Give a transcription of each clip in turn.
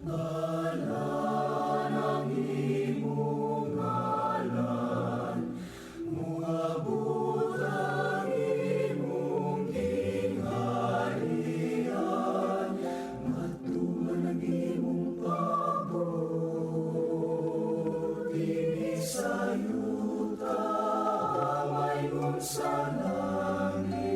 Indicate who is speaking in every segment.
Speaker 1: Ngalan ang imong ngalan, muabot ang imong gingharian, matuman ang imong pabot, inisayuta mayroon sa langit.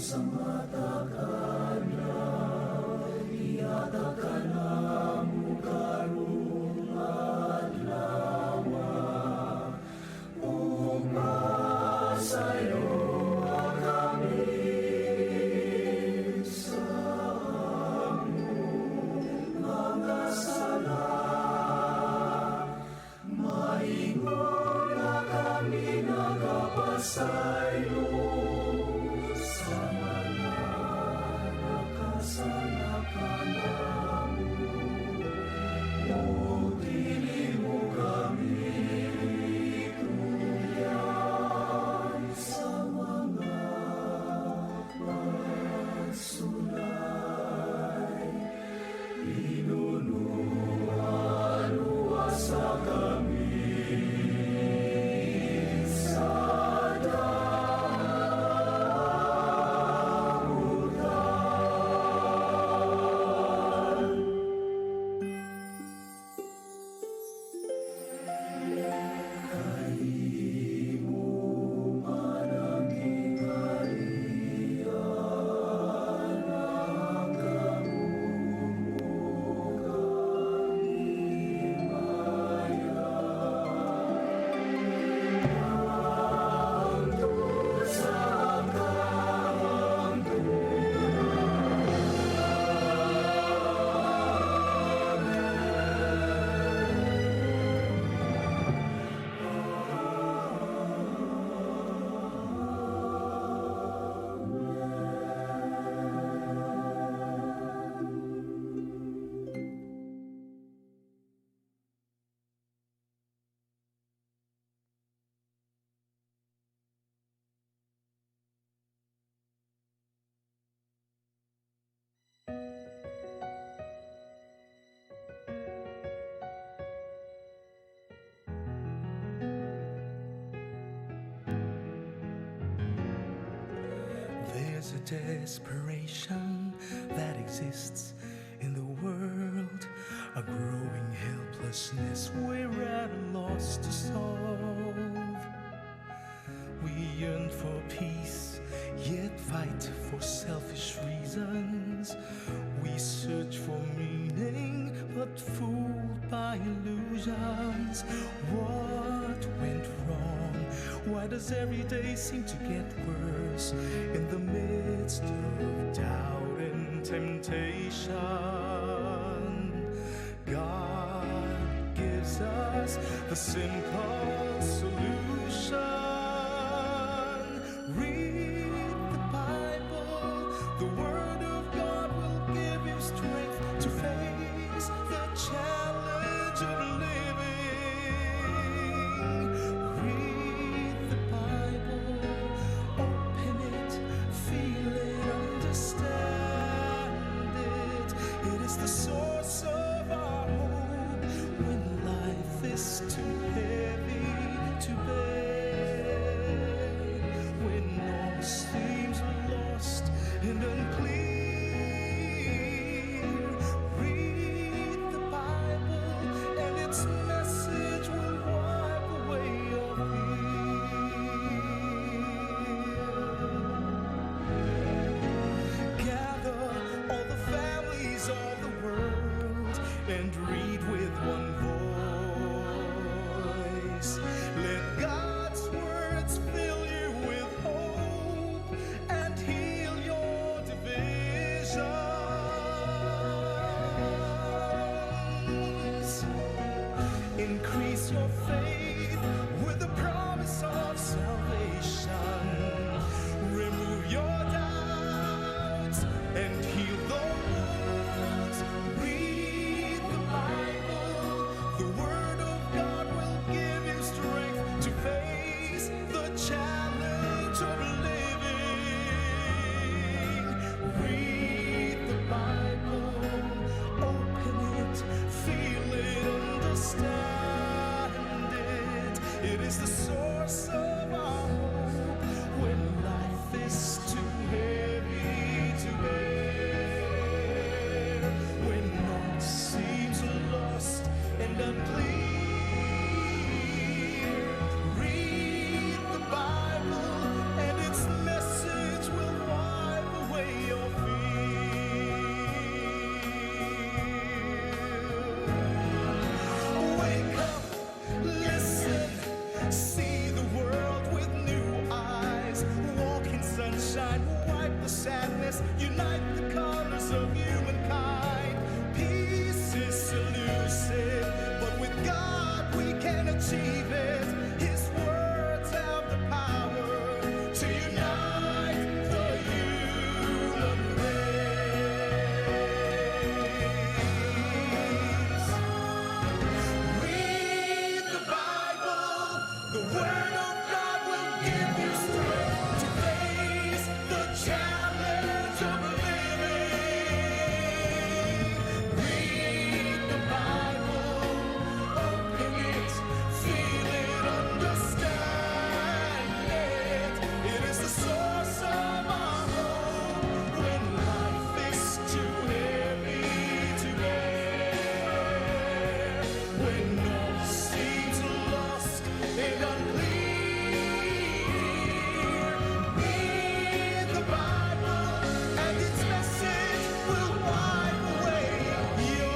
Speaker 1: Sa mata kanang iyata ka na mo karong adlaw, umasayo kami sa among mga sala, maingon na kami nagapasayo sa mga nakasala ka namin, o dili mo kami tuyan sa mga pagsulay, inunuan-uwan sa kami sa
Speaker 2: There's a desperation that exists in the world, a growing helplessness we're at a loss to solve. We yearn for peace, yet fight for selfish reasons. We search for meaning, but fooled by illusions. What went wrong? Why does every day seem to get worse? In the midst of doubt and temptation, God gives us the simple solution. Read the Bible, the Word of God will give you strength to face the challenge of living. Read the Bible, open it, feel it, understand it. It is the source of our hope when life is too heavy to bear, when all seems lost and unclear. Read the Bible, and its message will wipe away your fear. Gather all the families of the world and read with one voice. Let God's words fill you with hope and heal your division. sunshine will wipe the sadness, unite the colors of humankind. Peace is elusive, but with God we can achieve it. His words have the power to unite the human race. Read the Bible, the Word of God will give you strength to face the challenge of living. Read the Bible, open it, feel it, understand it. It is the source of our hope when life is too heavy to bear. When all seems lost and unclear, read the Bible and its message will wipe away your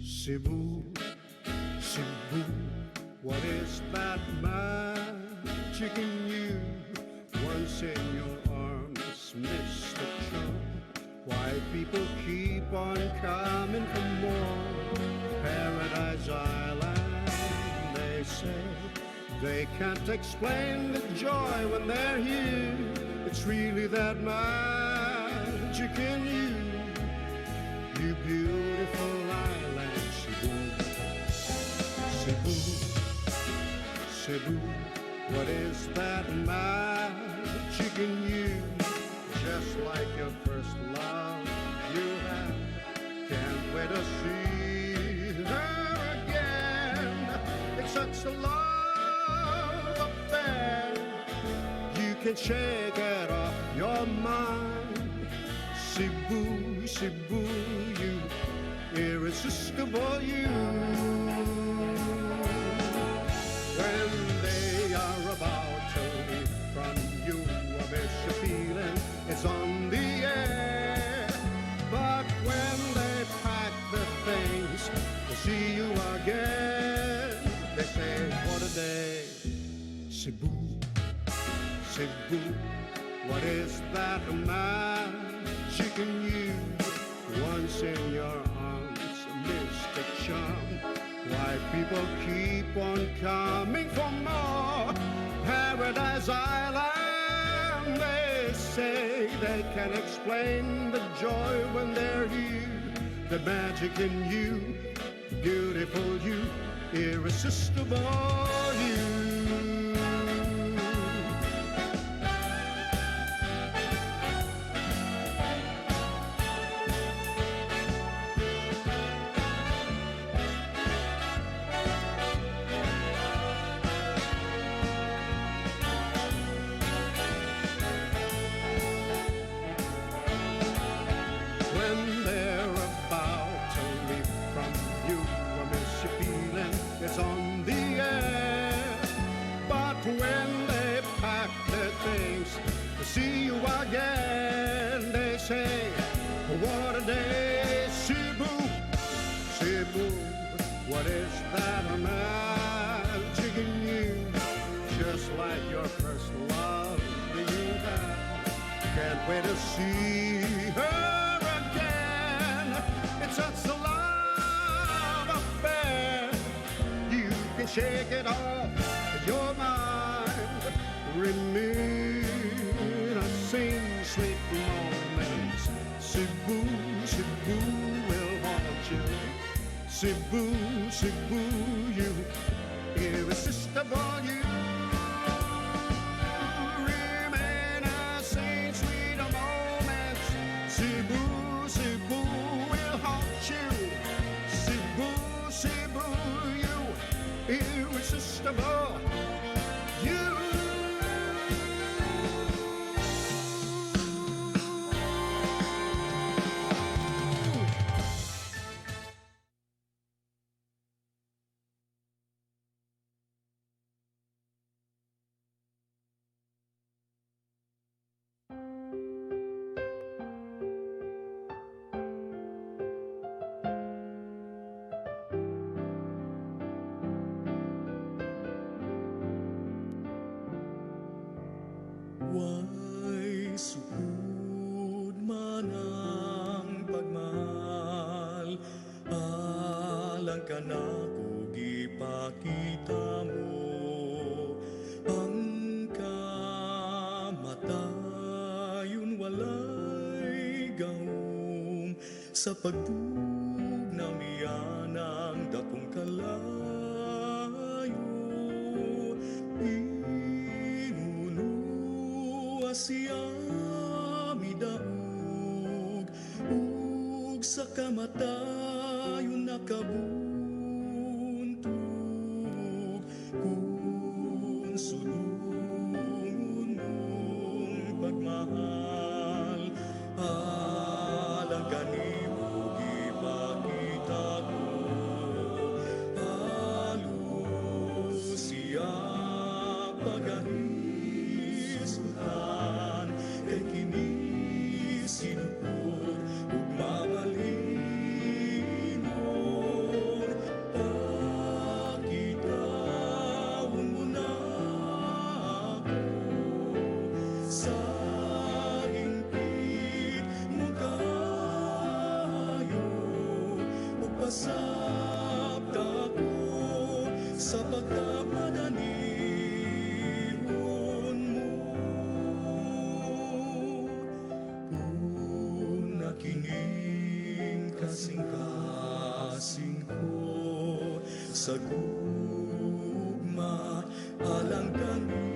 Speaker 3: Cevu, Cevu, what is that magic in you? Once in your arms, Mr. Charm. Why people keep on coming for more? Paradise Island, they say. They can't explain the joy when they're here. It's really that magic in you. You beautiful island, Cevu, Cebu, Cebu, what is that magic in you? Just like your first love you had, can't wait to see her again. It's such a love affair, you can shake it off your mind. Cebu, Cebu, you irresistible you. When they are about to leave from you, I bet your feeling it's on the air. But when they pack their things to see you again, they say, what a day. Cebu, Cebu, what is that magic in you? Once in your arms, Mr. Charm. Why people keep on coming for more? Paradise Island, they say. They can explain the joy when they're here. The magic in you, beautiful you, irresistible you. It's on the air. But when they pack their things to see you again, they say, what a day. Cebu, Cebu, what is that magic in you? Just like your first love that you had, can't wait to see her again. It's such a love affair, you can shake it off your mind. Reminiscing sweet moments. Cebu, Cebu will haunt you. Cebu, Cebu, you irresistible, you remain a saint, sweet moments. Cebu, Cebu will haunt you. Cebu, Cebu, you irresistible, you.
Speaker 2: Way sukod man ang pagmahal, alang ka na ko gipakita mo. Ang kamatayon walay gahom, sa pagdug na miyanang dakong kalayo. Siya midaog ug sa kamatayon nakabuntog kung sulungon mong pagmahal alang kanimo gipakita ko halos siya pagahisutan kay kini sinupod ug mamalingon pakitawan mo na ako sa hingpit mo kayo ug pasabta ko sa pagkapadanihon mo. Kining kasing-kasing ko sa gugma alang kanimo.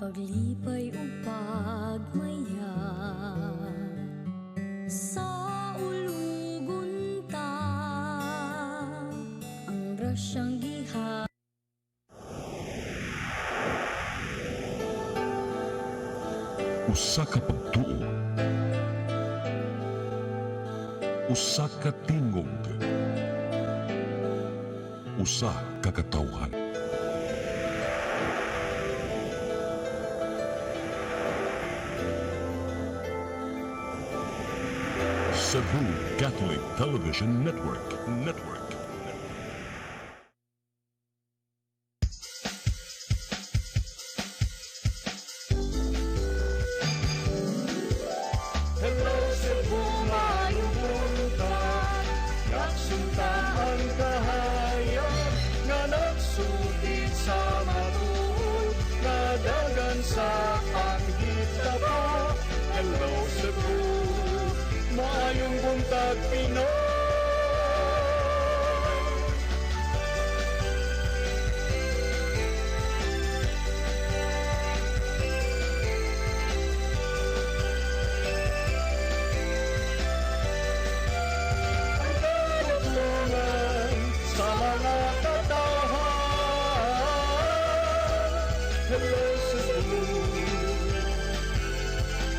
Speaker 4: Paglipay o pagmaya sa ulugon ta, ang grasyang giha.
Speaker 5: Usa ka pagtuo, usa ka tingog, usa ka katawhan. Cevu Catholic Television Network.
Speaker 3: Hello, Cebu, maayong buntag. Nagsuntaan kahayag nga nagsulit sa matuod, nadagan sa panghitabo. Hello, Cebu, maayong buntag, Pinoy.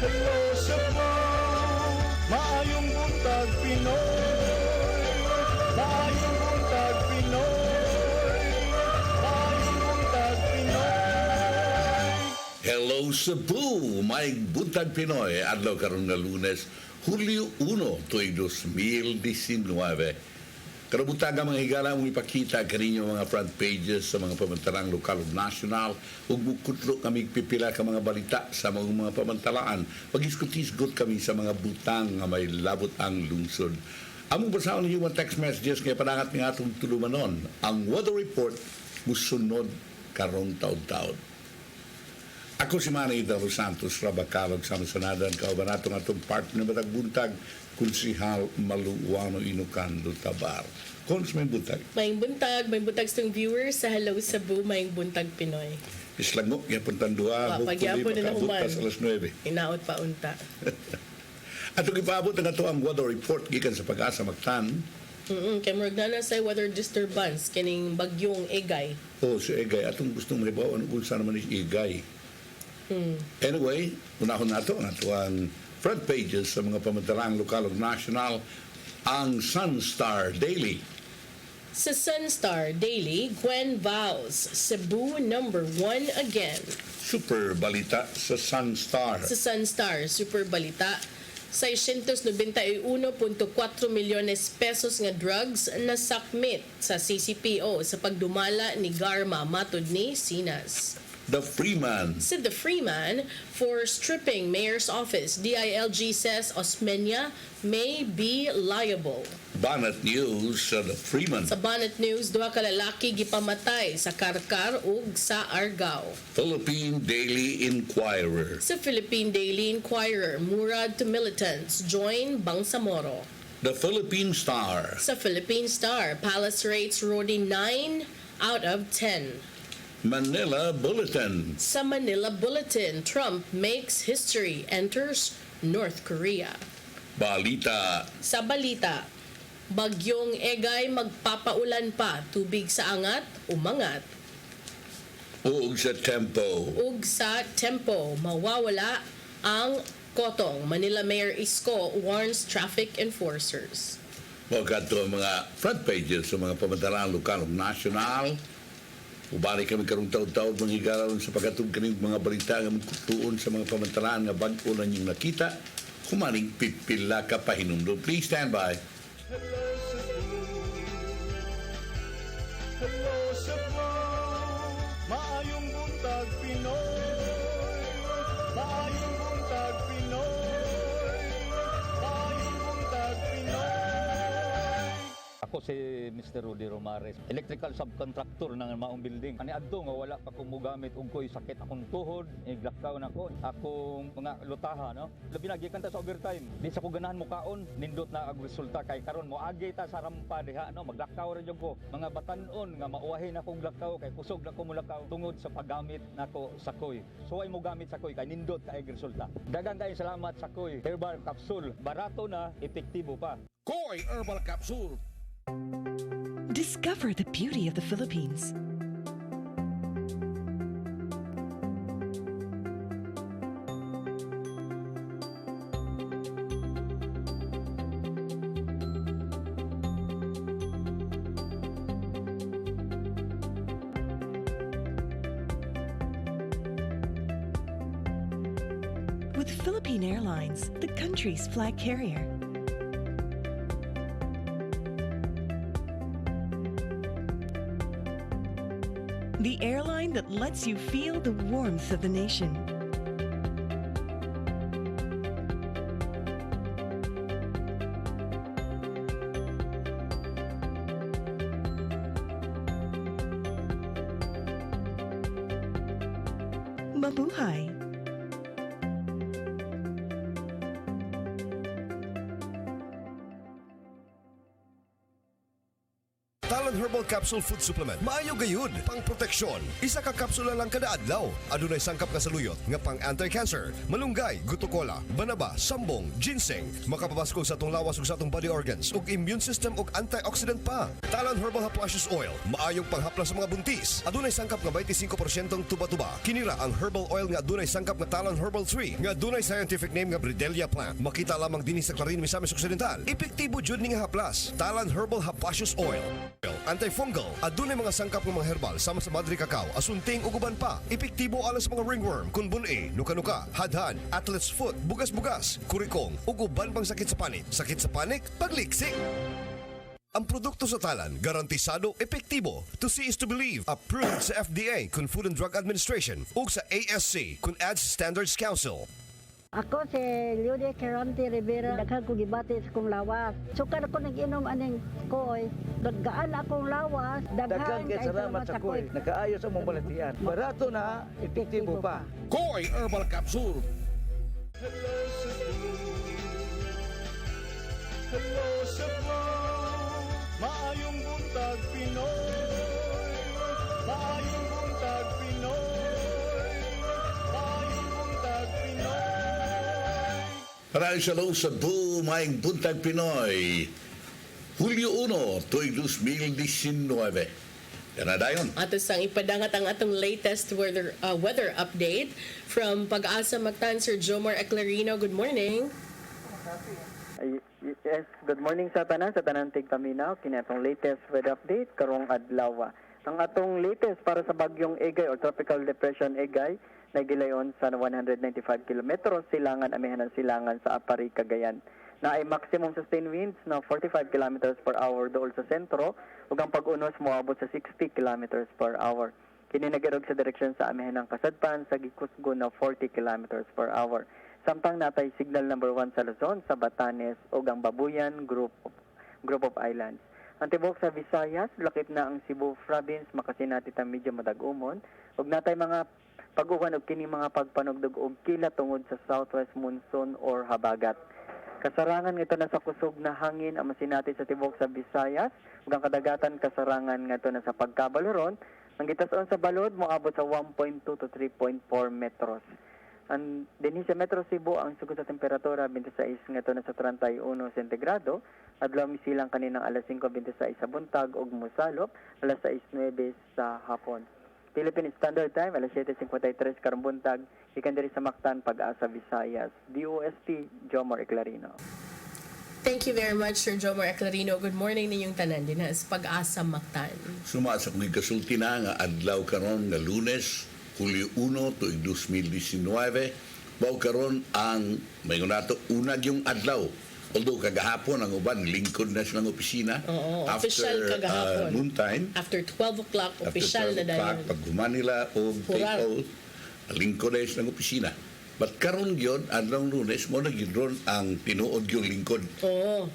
Speaker 3: Hello, Cebu, maayong buntag, Pinoy. Maayong buntag, Pinoy. Maayong buntag, Pinoy.
Speaker 6: Hello Cebu, may buntag Pinoy, adlaw karon nga Lunes, Hulyo 1, tuig 2019. Karabutag ang mga higala mong ipakita kaninyo mga front pages sa mga pamantalang lokal ug nasyonal ug bukutlo kami pipila ka mga balita sa mga pamantalaan. Pag-isgot-isgot kami sa mga butang nga may labot ang lungsod. Among basahon ninyo mga text messages kaya padangat nga atong tulumanon. Ang weather report musunod karong taon-taon. Ako si Manny Del Santos, Rabakalog sa Masanadan, kauban natong atong partner matag buntag, Kunsihal Maluwano Inukando Tabar. Kons may buntag.
Speaker 7: Maing buntag sa viewers sa Hello Cebu, maing buntag Pinoy.
Speaker 6: Islango, yapon tandua,
Speaker 7: Pagyapon na nahuman.
Speaker 6: sa alas 9.
Speaker 7: Inaot pa unta.
Speaker 6: Atong ipaabot ang ato ang weather report gikan sa Pag-asa Mactan.
Speaker 7: Kay murag na sa weather disturbance kining bagyong Egay.
Speaker 6: O si Egay, atong gustong mahibaw ano kung saan naman is Egay. Anyway, unahon nato ang ato ang front pages sa mga pamantalang lokal ug nasyonal, ang Sunstar Daily.
Speaker 7: Sa Sunstar Daily, Gwen vows Cebu number 1 again.
Speaker 6: Super balita sa Sunstar.
Speaker 7: Sa Sunstar, super balita, 691.4 milyones pesos nga drugs na sakmit sa CCPO sa pagdumala ni Garma matud ni Sinas.
Speaker 6: The Freeman.
Speaker 7: Sa The Freeman, for stripping mayor's office, DILG says Osmeña may be liable.
Speaker 6: Banat News sa The Freeman.
Speaker 7: Sa Bonnet News, duha ka lalaki gipamatay sa Karkar ug sa Argao.
Speaker 6: Philippine Daily Inquirer.
Speaker 7: Sa Philippine Daily Inquirer, murad to militants, join Bangsamoro.
Speaker 6: The Philippine Star.
Speaker 7: Sa Philippine Star, Palace rates Rodi 9 out of 10.
Speaker 6: Manila Bulletin.
Speaker 7: Sa Manila Bulletin, Trump makes history, enters North Korea.
Speaker 6: Balita.
Speaker 7: Sa balita, bagyong Egay magpapaulan pa, tubig sa angat, umangat.
Speaker 6: Ug sa Tempo.
Speaker 7: Ug sa tempo, mawawala ang kotong. Manila Mayor Isko warns traffic enforcers.
Speaker 6: Mga ito ang mga front pages sa mga pamantalang lokal ug nasyonal. Ubari kami karong taon-taon manghigalaw sa pagkatog kaning mga balita nga magkutuon sa mga pamantalaan nga bag-o na niyong nakita. Kumaning pipila ka pa hinumdum. Please stand by.
Speaker 1: Hello Cebu, hello Cebu, maayong buntag Pinoy, maayong buntag Pinoy, maayong buntag Pinoy.
Speaker 8: Ako si Mr. Rudy Romares, electrical subcontractor ng maong building. Ani adto nga wala pa kong mugamit ug ko'y sakit akong tuhod, iglakaw na ko. Akong mga lutaha, no? Labi na gikan ta sa overtime. Di sa ko ganahan mo kaon, nindot na ang resulta kay karon mo agi ta sa rampa diha, no? Maglakaw ra jud ko. Mga batan-on nga mauwahin akong lakaw kay kusog na ko mulakaw tungod sa paggamit nako sa koy. So ay mo gamit sa koy kay nindot kay resulta. Daghang kay salamat sa koy. Herbal capsule, barato na, epektibo pa.
Speaker 6: Koy Herbal Capsule.
Speaker 9: Discover the beauty of the Philippines. With Philippine Airlines, the country's flag carrier. The airline that lets you feel the warmth of the nation. Mabuhay!
Speaker 10: Talon Herbal Capsule Food Supplement. Maayo gayud, pang proteksyon. Isa ka kapsula lang kada adlaw. Adunay sangkap nga saluyot nga pang anti-cancer, malunggay, gutukola, banaba, sambong, ginseng, makapabaskog sa atong lawas ug sa atong body organs ug immune system ug antioxidant pa. Talon Herbal Haplashes Oil, maayong panghaplas sa mga buntis. Adunay sangkap nga 25% tuba-tuba. Kinira ang herbal oil nga adunay sangkap nga Talon Herbal 3 nga adunay scientific name nga Bridelia plant. Makita lamang dinhi sa Clarin, Misamis Occidental. Epektibo jud ni nga haplas. Talon Herbal Haplashes Oil. antifungal, at dunay mga sangkap ng mga herbal sama sa madri kakao, asunting ug uban pa. Epektibo alang sa mga ringworm, kunbun-e, nuka-nuka, hadhan, athlete's foot, bugas-bugas, kurikong, ug uban pang sakit sa panik. Sakit sa panik, pagliksik. Ang produkto sa talan, garantisado, epektibo. To see is to believe. Approved sa FDA, kun Food and Drug Administration, ug sa ASC, kun ADS Standards Council.
Speaker 11: Ako si Lude Caranti Rivera, daghan ko gibati sa kong lawas. Sukar ko nag-inom aning koy, gaan akong lawas, daghan kay salamat sa koy.
Speaker 12: Nakaayos ang mong balatian. Barato na, epektibo pa.
Speaker 5: Koy Herbal Capsule.
Speaker 1: Hello, Cebu. Hello, Cebu. Maayong buntag Pinoy. Maayong buntag Pinoy. Maayong buntag Pinoy.
Speaker 6: Maraming salamat sa Maayong Buntag Pinoy. Hulyo 1, tuig 2019. Yan na dayon.
Speaker 7: Ato sang ipadangat ang atong latest weather update from Pag-asa Mactan, Sir Jomar Eclarino. Good morning.
Speaker 12: Yes, good morning sa tanan tigpaminaw. Kini atong latest weather update karong adlaw. Ang atong latest para sa bagyong Egay or Tropical Depression Egay nagilayon sa 195 kilometros silangan amihanan silangan sa Apari, Cagayan. Na ay maximum sustained winds na 45 kilometers per hour dool sa sentro ug ang pag-unos moabot sa 60 kilometers per hour. Kini nagirog sa direksyon sa amihanang kasadpan sa gikusgo na 40 kilometers per hour. Samtang natay signal number 1 sa Luzon, sa Batanes ug ang Babuyan group of islands. Ang tibok sa Visayas, lakip na ang Cevu province, makasinati ta medyo madag-umon ug natay mga pag-uwan og kini mga pagpanugdog og kila tungod sa southwest monsoon or habagat. Kasarangan ito na sa kusog na hangin ang masinati sa tibok sa Visayas ug ang kadagatan kasarangan ngadto na sa pagkabaloron ang gitason sa balod moabot sa 1.2 to 3.4 metros. Ang dinhi sa Metro Cebu ang sugod sa temperatura 26 ngadto na sa 31 sentigrado adlaw misilang kaninang alas 5:26 sa buntag ug mosalop alas 6:09 sa hapon. Philippine Standard Time, alas 7:53 karong buntag, ikan diri sa Mactan, Pag-asa, Visayas. DOST, Jomar Eclarino.
Speaker 7: Thank you very much, Sir Jomar Eclarino. Good morning ninyong tanan din sa Pag-asa Mactan.
Speaker 6: Sumasa kong kasulti na nga adlaw karon nga Lunes, Hulyo 1, tuig 2019. Baw karon ang mayon nato unag yung adlaw. Although kagahapon ang uban lingkod na silang opisina.
Speaker 7: Oo,
Speaker 6: after
Speaker 7: official kagahapon.
Speaker 6: Noontime.
Speaker 7: After 12 o'clock, official na dahil.
Speaker 6: Pag guman nila o take out, lingkod na silang opisina. But karon yun, adlaw Lunes, mo nagidron ang tinuod yung lingkod.
Speaker 7: Oo.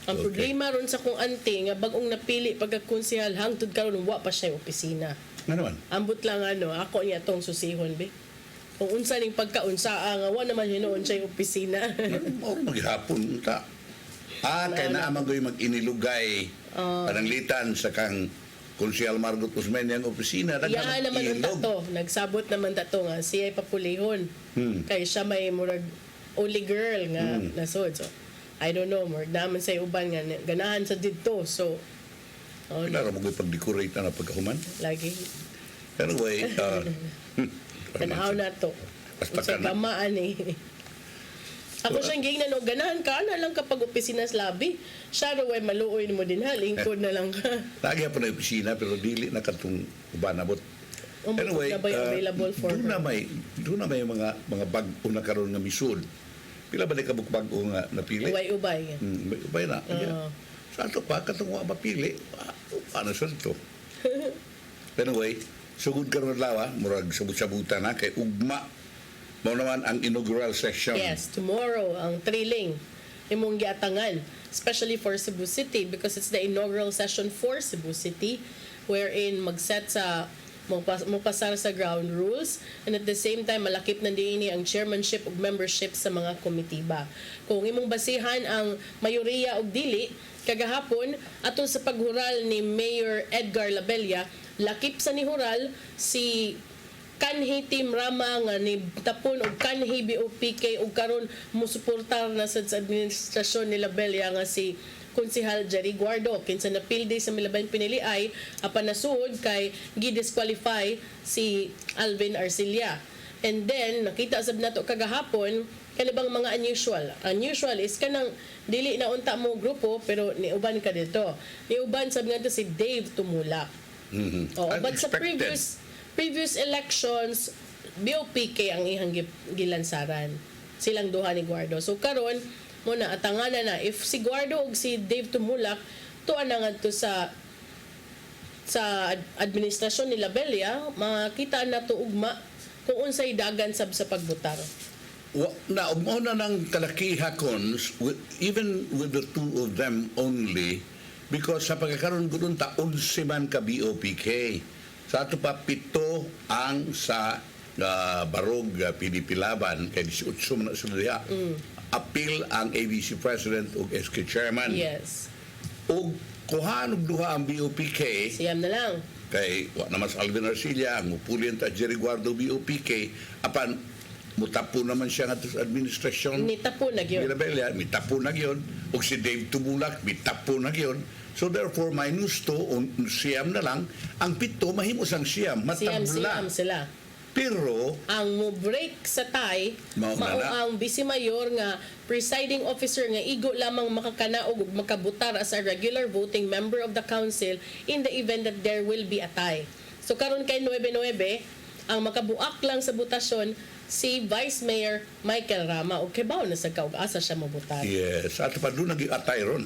Speaker 7: Ang problema ron sa kong auntie, nga bagong napili pagkakonsihal, hangtod karon wa pa siya yung opisina.
Speaker 6: Nga naman?
Speaker 7: Ambot lang ako niya tong susihon, be. Kung unsa ning pagkaunsa nga wa naman hinuon siya yung opisina.
Speaker 6: Mao maghapon ta. Kay naaman ko yung mag-inilugay pananglitan sa kang Konsyal Margot Guzman yung opisina.
Speaker 7: Iyahan naman ang tato. Nagsabot naman tato nga siya papulihon. Kay siya may murag only girl nga nasod. So, I don't know, murag naman sa uban nga ganahan sa dito. So,
Speaker 6: Kailangan mo ko pag-decorate na pagkahuman.
Speaker 7: lagi.
Speaker 6: Anyway,
Speaker 7: Tanaw na to. Sa gamaan eh. Ako siyang ging na no, ganahan ka na lang kapag opisina sa labi. Siya raw ay maluoy mo din ha, lingkod na lang ka.
Speaker 6: Lagi po na opisina pero dili na katong ubanabot. Anyway,
Speaker 7: available for
Speaker 6: doon na may mga bag-o na karon nga misud. Pila ba na kabuk-bag-o nga napili?
Speaker 7: Ubay-ubay.
Speaker 6: Ubay na. Sa ato pa, katong mga mapili, paano sa ito? Anyway, sugod karon lawa, murag sabut-sabutan na kay ugma. Mao naman ang inaugural session.
Speaker 7: Yes, tomorrow ang thrilling imong giatangan, especially for Cebu City because it's the inaugural session for Cebu City wherein magset sa mopasar sa ground rules and at the same time malakip na diini ang chairmanship ug membership sa mga komitiba. Kung imong basihan ang mayoriya og dili kagahapon atol sa paghural ni Mayor Edgar Labella, lakip sa nihural si kanhi Team Rama nga ni tapon og kanhi BOPK ug karon musuportar na sa administrasyon ni Labella nga si Konsehal Jerry Guardo kinsa napildi sa milabay pinili ay apan nasuod kay gi-disqualify si Alvin Arcilla. And then nakita sab nato kagahapon kanibang mga unusual. Unusual is kanang dili na unta mo grupo pero niuban ka dito. Niuban sab nga to si Dave Tumulak. Oo, but sa
Speaker 6: Unexpected.
Speaker 7: previous elections BOPK ang ihang gilansaran. Silang duha ni Guardo. So karon mo na atangana na if si Guardo ug si Dave Tumulak tuan na ngadto sa administrasyon ni Labella, makita na to ugma kung unsay dagan sab sa pagbutar.
Speaker 6: Na umuna ng kalakihakon, even with the two of them only, because sa pagkakaroon ko doon taon si man ka BOPK. Sa ato pa pito ang sa Barog Pilipilaban, kay 18 man na sila diha. Appeal ang ABC President o SK Chairman.
Speaker 7: Yes.
Speaker 6: O kuhan og duha ang BOPK,
Speaker 7: Siyam na lang.
Speaker 6: kay wa naman sa Alvin Arcilla, ang mupulyan ta Jerry Guardo BOPK, apan mutapo naman siya nga sa administrasyon.
Speaker 7: Nitapo na gyud.
Speaker 6: Mirabella, mitapo na gyud. O si Dave Tumulak, mitapo na gyud. So therefore, minus to, siyam na lang, ang pito, mahimos ang siyam, matabla.
Speaker 7: Siyam sila.
Speaker 6: Pero,
Speaker 7: Ang mo break sa tie,
Speaker 6: Mao
Speaker 7: mao
Speaker 6: na.
Speaker 7: ang vice mayor nga presiding officer nga igo lamang makakanaog ug makabutar as a regular voting member of the council in the event that there will be a tie. So karon kay 9-9 ang makabuak lang sa butasyon si Vice Mayor Michael Rama o kibaw na sa kaug-asa siya mabutar.
Speaker 6: yes, at pa doon naging atay ron.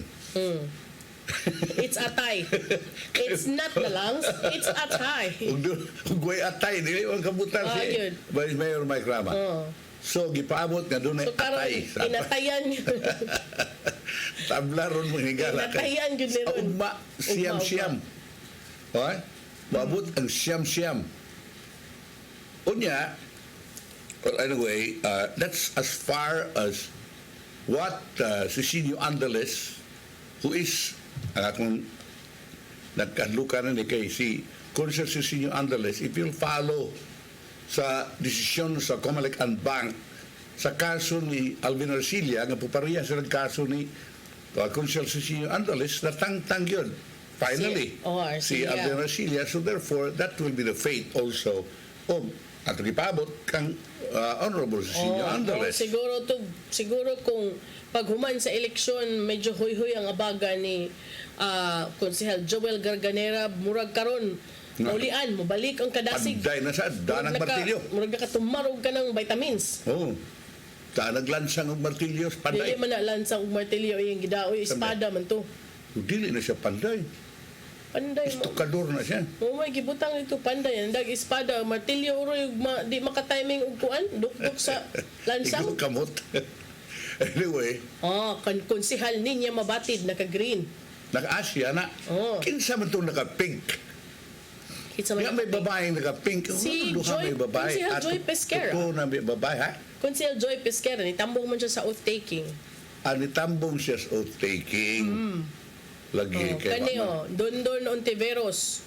Speaker 7: It's a tie. It's not na lang, it's a tie.
Speaker 6: Ug way atay, dili ang kabutan si
Speaker 7: yun.
Speaker 6: Vice Mayor Mike Rama. So, gipaabot nga doon ay
Speaker 7: So karon
Speaker 6: atay.
Speaker 7: inatayan
Speaker 6: Tabla ron mo hingala.
Speaker 7: Inatayan yun ni
Speaker 6: Sa
Speaker 7: ron.
Speaker 6: ugma, siyam-siyam. Okay? Maabot ang siyam-siyam. Unya, well, anyway, that's as far as what Cecilio Andales, who is ang akong nagkadluka na ni kay si Consul Cecilio Andales, if you'll follow sa desisyon sa Comelec and Bank sa kaso ni Alvin Arcilla, nga pupariya sa kaso ni Consul Cecilio Andales, natangtang yun. Finally, si
Speaker 7: Arcilla.
Speaker 6: Alvin Arcilla. So therefore, that will be the fate also of ato gipabot kang Honorable Cecilio Andales.
Speaker 7: Siguro kung paghuman sa eleksyon medyo huy-huy ang abaga ni Konsehal Joel Garganera murag karon maulian mobalik ang kadasig.
Speaker 6: Panday na sa danang martilyo.
Speaker 7: Murag nakatumarog ka ng vitamins.
Speaker 6: Oh. Danag lansang og martilyo panday.
Speaker 7: Dili man na lansang og martilyo yung gidaoy espada man to.
Speaker 6: Dili na siya panday.
Speaker 7: Panday mo.
Speaker 6: Estokador na siya.
Speaker 7: May gibutang ito panday ndag espada martilyo uroy di maka-timing og kuan dukduk sa lansang.
Speaker 6: Ikaw kamot. Anyway,
Speaker 7: Konsehal ninya mabatid naka-green.
Speaker 6: naka-Asia na. Kinsa man itong naka-pink. Nga may babaeng naka-pink.
Speaker 7: Si
Speaker 6: Duha may babae.
Speaker 7: Konsehal Joy Pesquera.
Speaker 6: Totoo na may babae, ha?
Speaker 7: Konsehal Joy Pesquera, nitambong man siya sa oath-taking.
Speaker 6: Nitambong siya sa oath-taking. Lagi kay
Speaker 7: Kanyo, Dondon Ontiveros.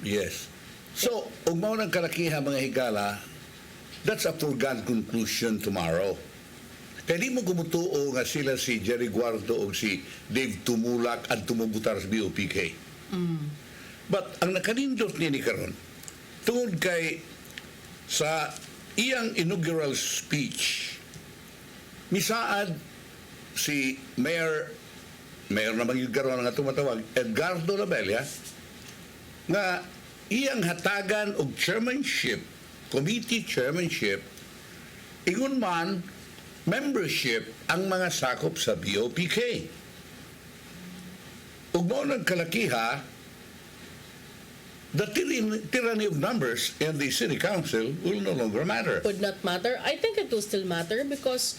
Speaker 6: Yes. So, kung mao ng kalakihan mga higala, that's a foregone conclusion tomorrow. Kaya di mo gumutuo nga sila si Jerry Guardo o si Dave Tumulak at tumubutar sa BOPK. But ang nakanindot niya ni karon, tungod kay sa iyang inaugural speech, misaad si Mayor naman yung karon nga tumatawag, Edgardo Labella, nga iyang hatagan og chairmanship, committee chairmanship, ingon man membership ang mga sakop sa BOPK. Ug mao nang kalakiha, the tyranny of numbers in the city council will no longer matter.
Speaker 7: Would not matter. I think it will still matter because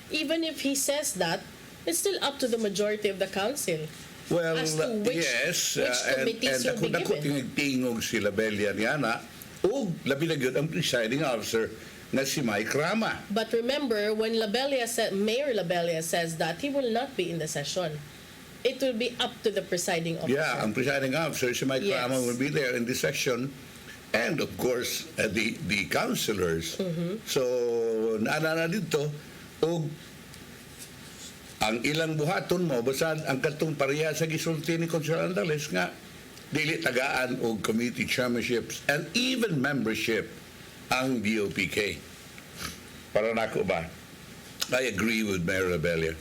Speaker 7: even if he says that, it's still up to the majority of the council.
Speaker 6: Well,
Speaker 7: as to which committees will be
Speaker 6: dako
Speaker 7: given.
Speaker 6: tingog si Labella niana ug labi na gyud ang presiding officer na si Mike Rama.
Speaker 7: But remember, when Mayor Labella says that, he will not be in the session. It will be up to the presiding officer.
Speaker 6: Yeah, ang presiding officer, si Mike
Speaker 7: Yes.
Speaker 6: Rama, will be there in this section. And of course, the councilors. So, naana dito, ug ang ilang buhaton mo, basad ang katong pareha sa gisulti ni Consul Andales nga, dili tagaan og committee chairmanships and even membership ang BOPK. para nako ba, I agree with Mayor Rebellia.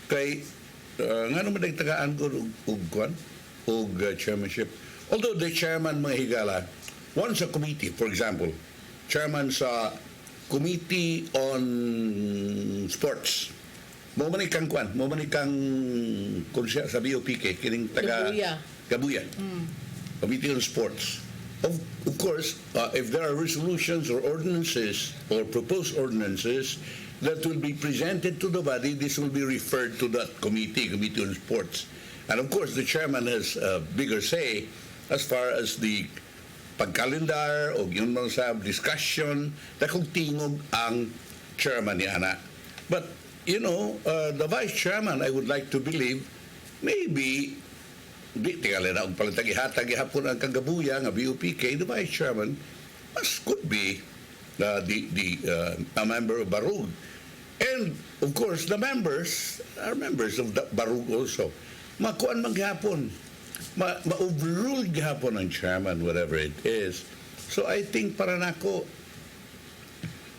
Speaker 6: Kay, nga naman nagtagaan ko og chairmanship. Although the chairman, mga higala, once a committee, for example, chairman sa Committee on Sports, mo man kang kwan, mo man kang konsya sa BOPK, kining taga Gabuya. Committee on Sports. Of course, if there are resolutions or ordinances or proposed ordinances that will be presented to the body, this will be referred to that committee on Sports. And of course, the chairman has a bigger say as far as the pagkalendar o yun man sa discussion na kung tingog ang chairman ni Ana. But, you know, the vice chairman, I would like to believe, maybe, di tingali na ang palantag ihapon ang kagabuya nga BOPK, the vice chairman could be a member of Barug. And, of course, the members are members of the Barug also. Makuan maghapon. Ma-overrule gihapon ang chairman, whatever it is. So I think para nako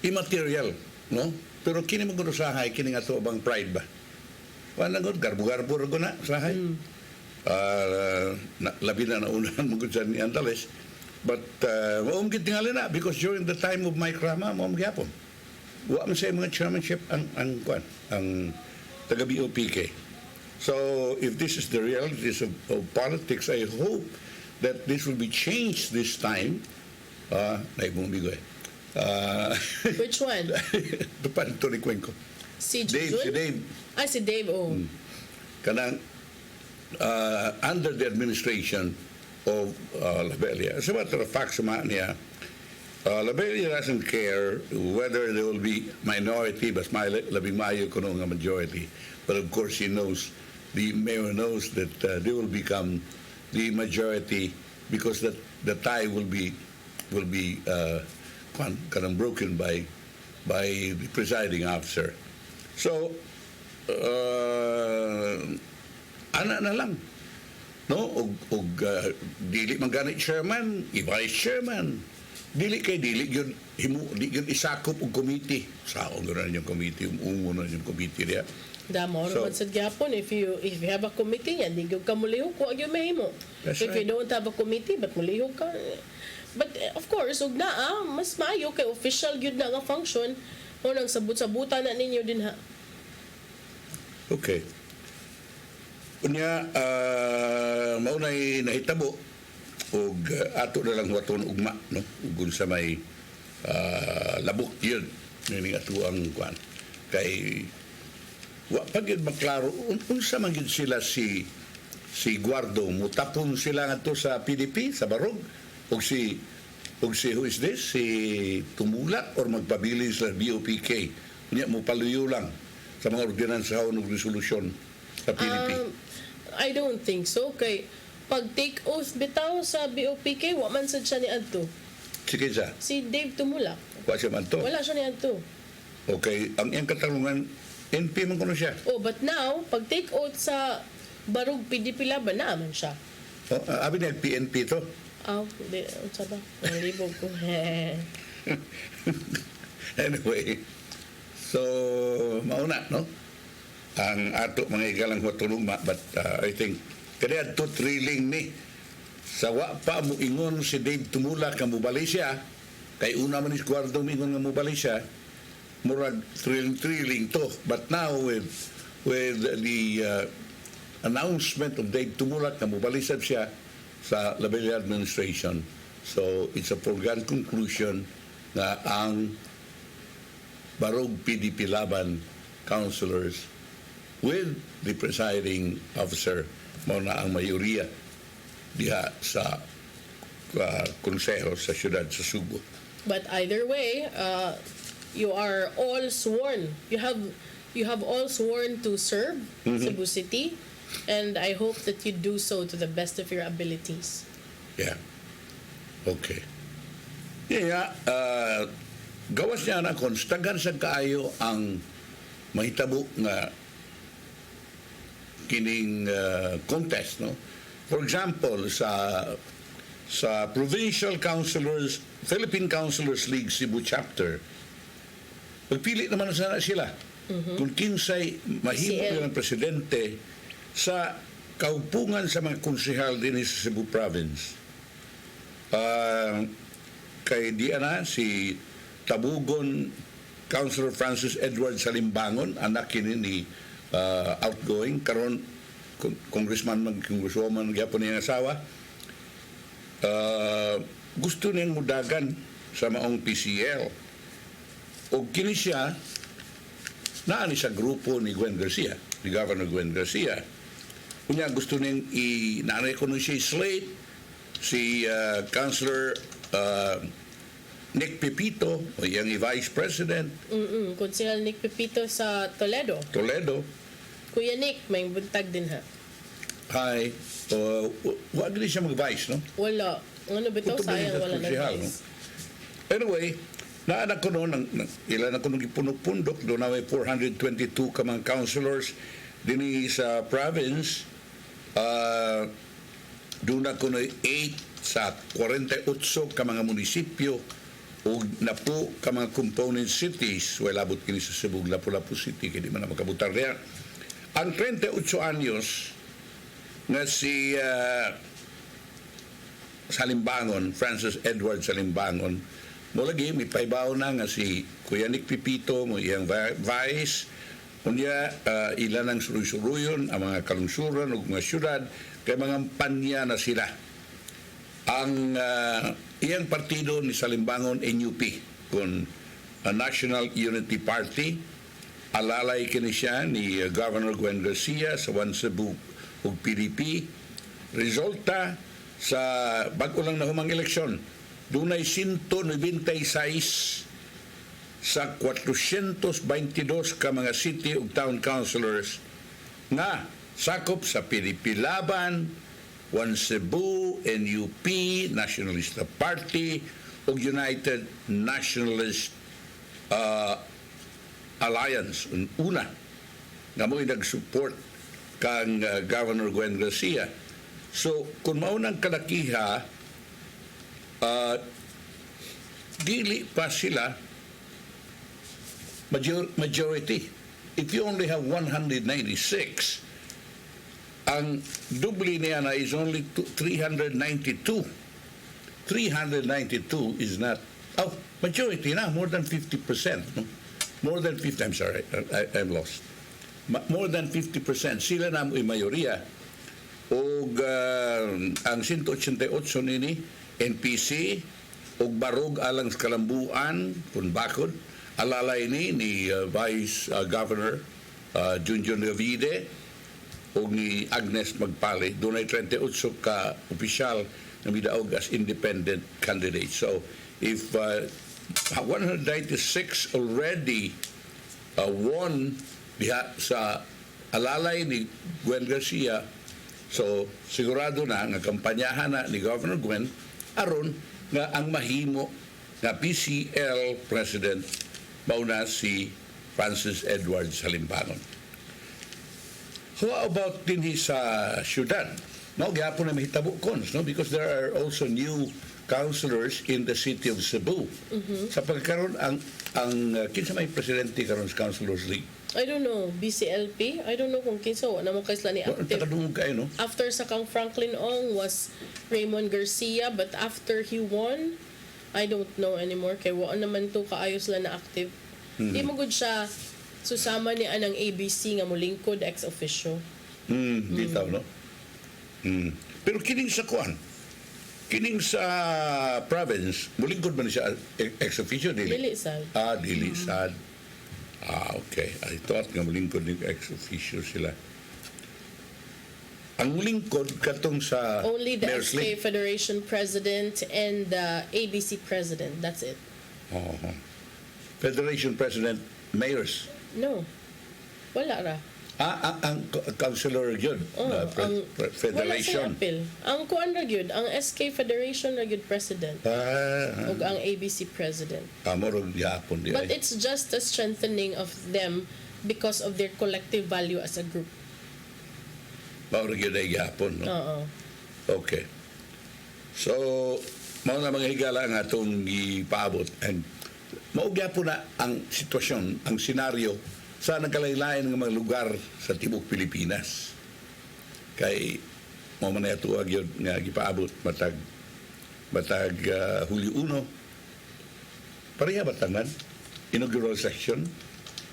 Speaker 6: immaterial, no? Pero kini mo gusto sahay, kini nga to bang pride ba? Wala gud garbo-garbo ra na sahay. Labi na naunahan mo gud ni Andales. But maong gid tingali na because during the time of Mike Rama, maong gihapon. Wa man say mga chairmanship ang taga BOPK. So, if this is the realities of politics, I hope that this will be changed this time.
Speaker 7: Which one?
Speaker 6: The panto ni Cuenco.
Speaker 7: Si
Speaker 6: Dave.
Speaker 7: Si Dave, oh.
Speaker 6: Kanang, under the administration of Labelia, as a matter of fact, niya, Labelia doesn't care whether there will be minority, but labing maayo kuno nga majority. But of course, the mayor knows that they will become the majority because the tie will be kind of broken by the presiding officer. So ana na lang, no? Og dili man ganit chairman, vice chairman. Dili gyud di gyud isakop og committee. Saon gyud yung committee, umuno yung committee dia.
Speaker 7: Damo so, naman sa gyapon if you have a committee yan, di gyud ka mulihok ko agyo mahimo. If right. You don't have a committee, but mulihok ka. But of course, ug naa mas maayo kay official gyud na nga function o nang sabut-sabutan na ninyo din ha.
Speaker 6: Okay. Unya maunay nahitabo og ato na lang waton ugma, no? Ug sa may labok yun ning ato ang kwan kay wa pag yun maklaro unsa man gyud sila si Guardo mutapon sila ngadto sa PDP sa Barog og si who is this si Tumulak or magpabili sa BOPK unya mo paluyo lang sa mga ordinansa ug resolusyon sa PDP.
Speaker 7: I don't think so kay pag take oath bitaw sa BOPK wa man sad siya ni adto.
Speaker 6: Sige siya.
Speaker 7: Si Dave Tumulak.
Speaker 6: Wa siya man to.
Speaker 7: Wala siya ni adto.
Speaker 6: Okay, ang iyang katanungan NP man kuno siya.
Speaker 7: Oh, but now pag take oath sa Barug PDP laban na man siya.
Speaker 6: Oh, abi na PNP to.
Speaker 7: Di unsa ba? Nalibog ko.
Speaker 6: Anyway, so mauna no. Ang ato mga igalang watulungma but I think kaya to thrilling ni sa wa pa mo ingon si Dave Tumulak nga mubalik siya kay una man is Guardo ingon nga mubalik siya murag thrilling to but now with the announcement of Dave Tumulak na mubalik siya sa Labelia administration, so it's a foregone conclusion na ang Barog PDP laban councilors with the presiding officer mo na ang mayoriya diha sa konseho sa siyudad sa Cebu.
Speaker 7: But either way, you are all sworn. You have all sworn to serve Cebu City, and I hope that you do so to the best of your abilities.
Speaker 6: Yeah. Okay. Yeah, gawas niya na konstagan sa kaayo ang mahitabo nga kining contest, no? For example, sa Provincial Councilors Philippine Councilors League Cebu chapter, Pagpili naman sana sila. Kung kinsay mahimo
Speaker 7: CL.
Speaker 6: ng presidente sa kaupungan sa mga konsehal din sa Cebu Province. Kay Diana, si Tabugon Councilor Francis Edward Salimbangon, anak kini ni outgoing, karon congressman, congresswoman, gyapon niyang asawa. Gusto niyang mudagan sa maong PCL. O kini siya, naani sa grupo ni Gwen Garcia, ni Governor Gwen Garcia. Kunya gusto niyang naanay ko nun siya slate, si Councilor Nick Pepito, o yung Vice President.
Speaker 7: Konsehal Nick Pepito sa Toledo. Kuya Nick, may buntag din ha.
Speaker 6: Hi. Wag din siya mag-vice, no?
Speaker 7: Wala. Ano ba ito?
Speaker 6: Ito ba
Speaker 7: Sayang
Speaker 6: yung
Speaker 7: wala
Speaker 6: konsehal,
Speaker 7: na
Speaker 6: no? Anyway, naanak ko noon, ilan ako nung ipunok-pundok, doon na may 422 ka mga councilors din sa province. Doon ako na 8 sa 48 ka mga munisipyo o napo ka mga component cities. Well, abot kini sa Cebu, Lapu-Lapu City, kaya di man na makabutar niya. Ang 38 anyos na si Salimbangon, Francis Edward Salimbangon, mo lagi, may paibaw na nga si Kuya Nick Pipito, mo iyang vice, kunya ilan ang suruy-suruyon, ang mga kalungsuran o mga syudad, kay mga panya na sila. Ang iyang partido ni Salimbangon, NUP, kung National Unity Party, alalay kini siya ni Governor Gwen Garcia sa One Cebu ug PDP. Resulta sa bago lang na humang eleksyon, dunay 196 sa 422 ka mga city ug town councilors nga sakop sa PDP Laban, One Cebu, NUP, Nationalista Party ug United Nationalist Alliance, una nga mo'y nag-support kang Governor Gwen Garcia. So, kung maunang kalakiha, dili pa sila majority. If you only have 196, ang dubli niya na is only 392. 392 is not, majority na, more than 50%. No? More than 50, I'm sorry, I'm lost. More than 50%. Sila na mo'y mayoriya. O ang 188 nini, NPC, o barog alang sa kalambuan, kung bakod, alalay ni Vice Governor Junjun Ravide, o ni Agnes Magpale. Doon ay 38 ka opisyal na midaog as independent candidate. So, if 196 already won diha sa alalay ni Gwen Garcia, so sigurado na nga kampanyahan na ni Governor Gwen aron nga ang mahimo nga PCL President mauna si Francis Edward Salimbangon. How about din sa syudad? No, gyapon na mahitabo cons, no? Because there are also new councilors in the city of Cebu. Sa pagkaroon ang kinsa may presidente karon sa Councilors League?
Speaker 7: I don't know, BCLP? I don't know kung kinsa wa naman kay sila ni active.
Speaker 6: Takadungog kayo, no?
Speaker 7: After sa kang Franklin Ong was Raymond Garcia, but after he won, I don't know anymore kay wa naman to kaayos la na active. Di mo gud siya susama ni anang ABC nga molingkod ex officio.
Speaker 6: Bitaw, no? Pero kining sa kuan, kining sa province, mulingkod man siya ex officio, dili?
Speaker 7: Dili sad.
Speaker 6: Dili sad. Okay. I thought nga mulingkod ni ex officio sila. Ang mulingkod katong sa
Speaker 7: Only the
Speaker 6: Mayor's
Speaker 7: SK
Speaker 6: League.
Speaker 7: Federation President and the ABC President. That's it.
Speaker 6: Federation President, mayors.
Speaker 7: No. Wala ra.
Speaker 6: Ang councilor yun.
Speaker 7: Wala sa
Speaker 6: Federation.
Speaker 7: appeal. Ang kuan ra gyud, ang SK Federation ra gyud President. Ug ang ABC President.
Speaker 6: Morong yapon di
Speaker 7: But
Speaker 6: ay.
Speaker 7: it's just a strengthening of them because of their collective value as a group.
Speaker 6: Morong yun ay yapon, no?
Speaker 7: Oo.
Speaker 6: Okay. So, mao na mga higala nga itong ipaabot. And maugya po na ang sitwasyon, ang senaryo sa nagkalaylayan ng mga lugar sa tibok Pilipinas. Kay mo man na tuwag yun nga gipaabot matag Hulyo 1. Pareha ba tanan? Inaugural session?